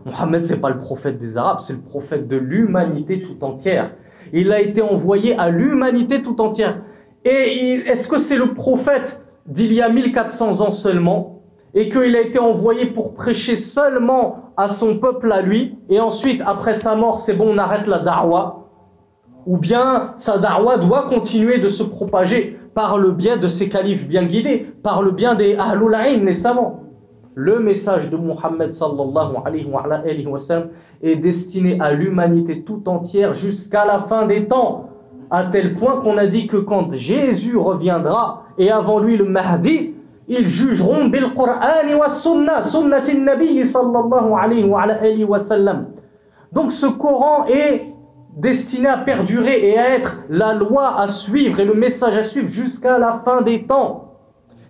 Muhammad c'est pas le prophète des Arabes, c'est le prophète de l'humanité tout entière. Il a été envoyé à l'humanité tout entière. Et est-ce que c'est le prophète d'il y a 1400 ans seulement et qu'il a été envoyé pour prêcher seulement à son peuple à lui et ensuite après sa mort c'est bon on arrête la da'wa? Ou bien sa da'wa doit continuer de se propager par le biais de ses califes bien guidés, par le bien des ahlul ilm, les savants? Le message de Muhammad sallallahu alayhi wa sallam est destiné à l'humanité tout entière jusqu'à la fin des temps, à tel point qu'on a dit que quand Jésus reviendra et avant lui le Mahdi, ils jugeront bil Qur'an wa sunnah, sunnatin nabi sallallahu alayhi wa sallam. Donc ce Coran est destiné à perdurer et à être la loi à suivre et le message à suivre jusqu'à la fin des temps.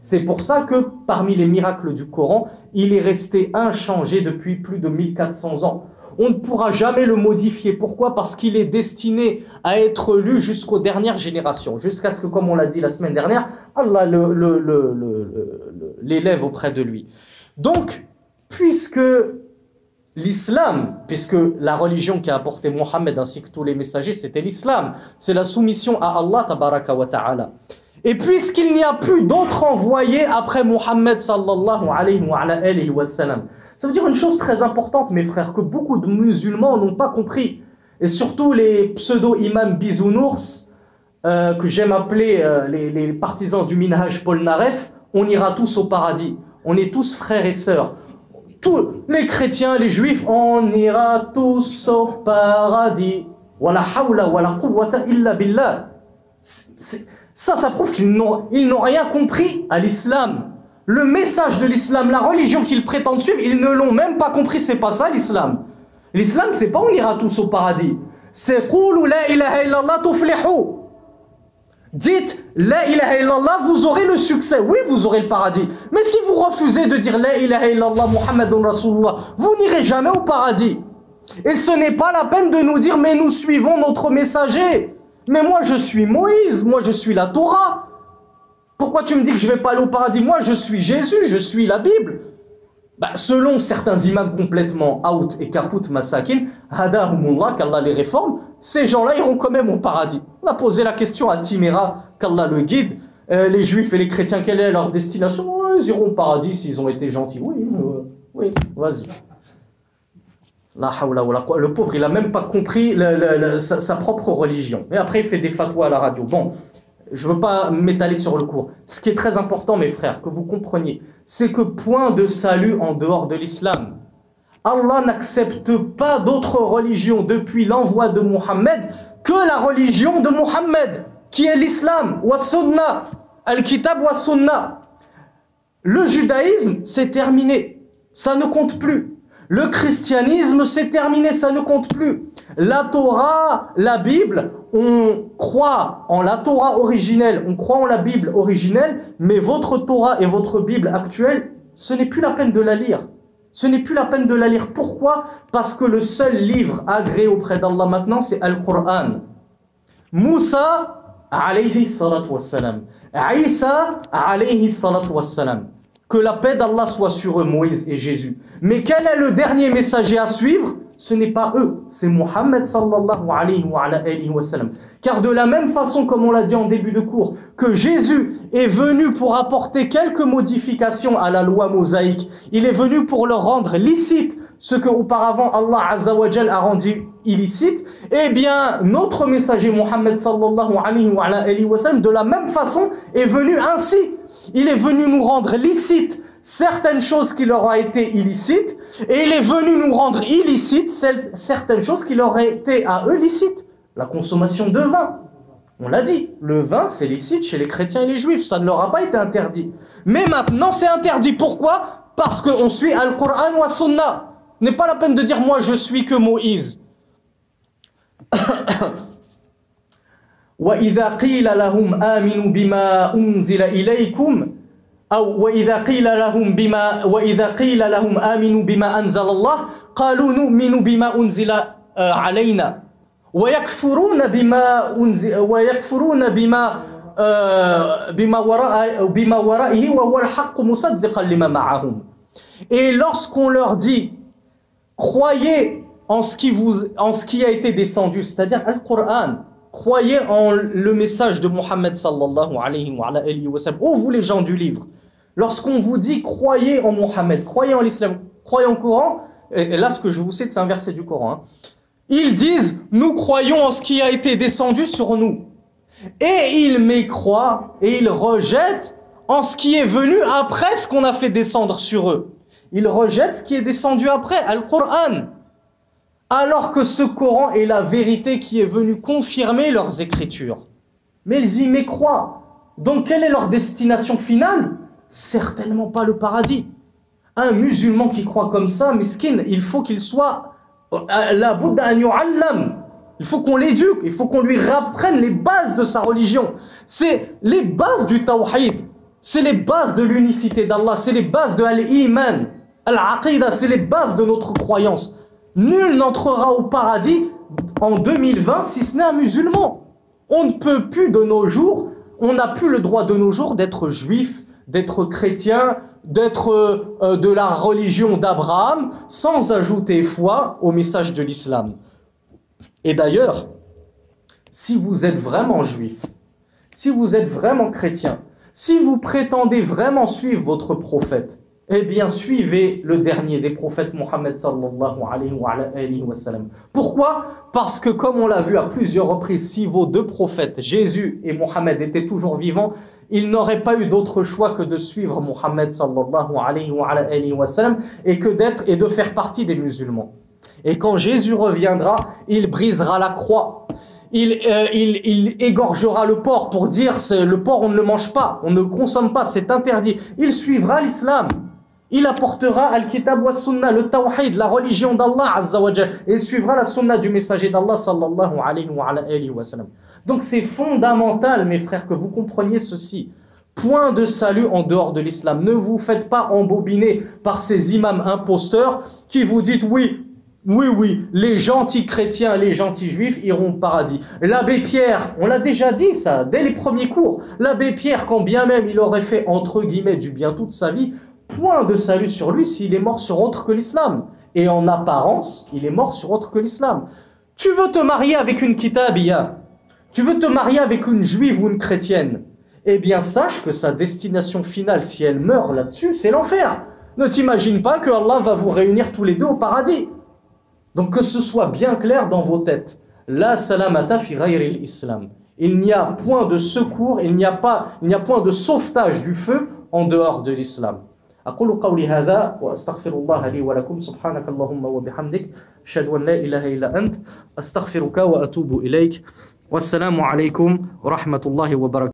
C'est pour ça que parmi les miracles du Coran, il est resté inchangé depuis plus de 1400 ans. On ne pourra jamais le modifier. Pourquoi? Parce qu'il est destiné à être lu jusqu'aux dernières générations, jusqu'à ce que, comme on l'a dit la semaine dernière, Allah l'élève auprès de lui. Donc, puisque l'islam, puisque la religion qui a apporté Mohammed ainsi que tous les messagers, c'était l'islam, c'est la soumission à Allah tabaraka wa ta'ala. Et puisqu'il n'y a plus d'autres envoyés après Muhammad sallallahu alayhi wa sallam, ça veut dire une chose très importante, mes frères, que beaucoup de musulmans n'ont pas compris. Et surtout les pseudo-imams bisounours, que j'aime appeler les partisans du minhaj Polnareff, on ira tous au paradis. On est tous frères et sœurs. Tous les chrétiens, les juifs, on ira tous au paradis. Wala hawla wala quwwata illa billah. Ça prouve qu'ils n'ont rien compris à l'islam. Le message de l'islam, la religion qu'ils prétendent suivre, ils ne l'ont même pas compris. C'est pas ça l'islam. L'islam, c'est pas on ira tous au paradis. C'est qulu la ilaha illallah tuflihu. Dites la ilaha illallah, vous aurez le succès. Oui, vous aurez le paradis. Mais si vous refusez de dire la ilaha illallah Muhammadun Rasulullah, vous n'irez jamais au paradis. Et ce n'est pas la peine de nous dire mais nous suivons notre messager. Mais moi je suis Moïse, moi je suis la Torah. Pourquoi tu me dis que je ne vais pas aller au paradis? Moi je suis Jésus, je suis la Bible. Selon certains imams complètement out et kaput masakin, hadahumullah, qu'Allah les réforme, ces gens-là iront quand même au paradis. On a posé la question à Timera, qu'Allah le guide, les juifs et les chrétiens, quelle est leur destination? Ils iront au paradis s'ils ont été gentils. Oui, vas-y. Le pauvre, il n'a même pas compris sa propre religion. Et après, il fait des fatwas à la radio. Bon, je ne veux pas m'étaler sur le cours. Ce qui est très important, mes frères, que vous compreniez, c'est que point de salut en dehors de l'islam. Allah n'accepte pas d'autre religion depuis l'envoi de Muhammad que la religion de Muhammad, qui est l'islam, wa sunnah, al-kitab wa sunnah. Le judaïsme, c'est terminé. Ça ne compte plus. Le christianisme, c'est terminé, ça ne compte plus. La Torah, la Bible, on croit en la Torah originelle, on croit en la Bible originelle, mais votre Torah et votre Bible actuelle, ce n'est plus la peine de la lire. Ce n'est plus la peine de la lire. Pourquoi? Parce que le seul livre agréé auprès d'Allah maintenant, c'est Al-Qur'an. Moussa, alayhi salatu wassalam. Isa, alayhi salatu wassalam. Que la paix d'Allah soit sur eux, Moïse et Jésus. Mais quel est le dernier messager à suivre? Ce n'est pas eux, c'est Muhammad sallallahu alayhi wa sallam. Car de la même façon, comme on l'a dit en début de cours, que Jésus est venu pour apporter quelques modifications à la loi mosaïque, il est venu pour leur rendre licite ce que auparavant Allah Azza wa Jal a rendu illicite, eh bien notre messager Muhammad sallallahu alayhi wa sallam de la même façon est venu ainsi. Il est venu nous rendre licite certaines choses qui leur ont été illicites, et il est venu nous rendre illicites certaines choses qui leur étaient à eux licites. La consommation de vin, on l'a dit, le vin c'est licite chez les chrétiens et les juifs, ça ne leur a pas été interdit. Mais maintenant c'est interdit, pourquoi? Parce qu'on suit Al-Qur'an wa Sunnah. N'est pas la peine de dire moi je suis que Moïse. وَإِذَا قِيلَ لَهُمْ آمِنُوا بِمَا أُنزِلَ إِلَيْكُمْ أو وإذا قيل لهم آمنوا بما أنزل الله قالوا نؤمن بما أنزل علينا ويكفرون بما ورائه وهو الحق مصدقا لما معهم. Et lorsqu'on leur dit croyez en ce qui a été descendu, c'est-à-dire Al-Qur'an, croyez en le message de Muhammad sallallahu alayhi wa sallam. Oh vous les gens du livre, lorsqu'on vous dit croyez en Muhammad, croyez en l'islam, croyez en Coran, et là ce que je vous cite c'est un verset du Coran, hein. Ils disent nous croyons en ce qui a été descendu sur nous, et ils mécroient et ils rejettent en ce qui est venu après ce qu'on a fait descendre sur eux. Ils rejettent ce qui est descendu après, Al-Qur'an, alors que ce Coran est la vérité qui est venue confirmer leurs écritures. Mais ils y mécroient. Donc quelle est leur destination finale? Certainement pas le paradis. Un musulman qui croit comme ça, miskin, il faut qu'il soit la Bouddha an yu'allam. Il faut qu'on l'éduque, il faut qu'on lui apprenne les bases de sa religion. C'est les bases du tawhid, c'est les bases de l'unicité d'Allah, c'est les bases de al-iman, al-aqida, c'est les bases de notre croyance. Nul n'entrera au paradis en 2020 si ce n'est un musulman. On ne peut plus de nos jours, on n'a plus le droit de nos jours d'être juif, d'être chrétien, d'être de la religion d'Abraham, sans ajouter foi au message de l'islam. Et d'ailleurs, si vous êtes vraiment juif, si vous êtes vraiment chrétien, si vous prétendez vraiment suivre votre prophète, eh bien suivez le dernier des prophètes, Muhammad sallallahu alayhi wa sallam. Pourquoi? Parce que comme on l'a vu à plusieurs reprises, si vos deux prophètes, Jésus et Muhammad, étaient toujours vivants, ils n'auraient pas eu d'autre choix que de suivre Muhammad sallallahu alayhi wa sallam et de faire partie des musulmans. Et quand Jésus reviendra, il brisera la croix. Il égorgera le porc pour dire le porc on ne le mange pas, on ne le consomme pas, c'est interdit. Il suivra l'islam. Il apportera al-kitab wa sunnah, le tawhid, la religion d'Allah Azza wa Jal, et il suivra la sunnah du messager d'Allah sallallahu alayhi wa sallam. Donc c'est fondamental, mes frères, que vous compreniez ceci. Point de salut en dehors de l'islam. Ne vous faites pas embobiner par ces imams imposteurs qui vous disent oui, les gentils chrétiens, les gentils juifs iront au paradis. L'abbé Pierre, on l'a déjà dit ça, dès les premiers cours, l'abbé Pierre, quand bien même il aurait fait entre guillemets du bien toute sa vie, point de salut sur lui s'il est mort sur autre que l'islam. Et en apparence, il est mort sur autre que l'islam. Tu veux te marier avec une kitabiyya, tu veux te marier avec une juive ou une chrétienne, eh bien sache que sa destination finale, si elle meurt là-dessus, c'est l'enfer. Ne t'imagine pas que Allah va vous réunir tous les deux au paradis. Donc que ce soit bien clair dans vos têtes. La salamata fi ghayri l'islam. Il n'y a point de secours, il n'y a point de sauvetage du feu en dehors de l'islam. أقول قولي هذا وأستغفر الله لي ولكم سبحانك اللهم وبحمدك أشهد أن لا إله إلا أنت أستغفرك وأتوب إليك والسلام عليكم ورحمة الله وبركاته.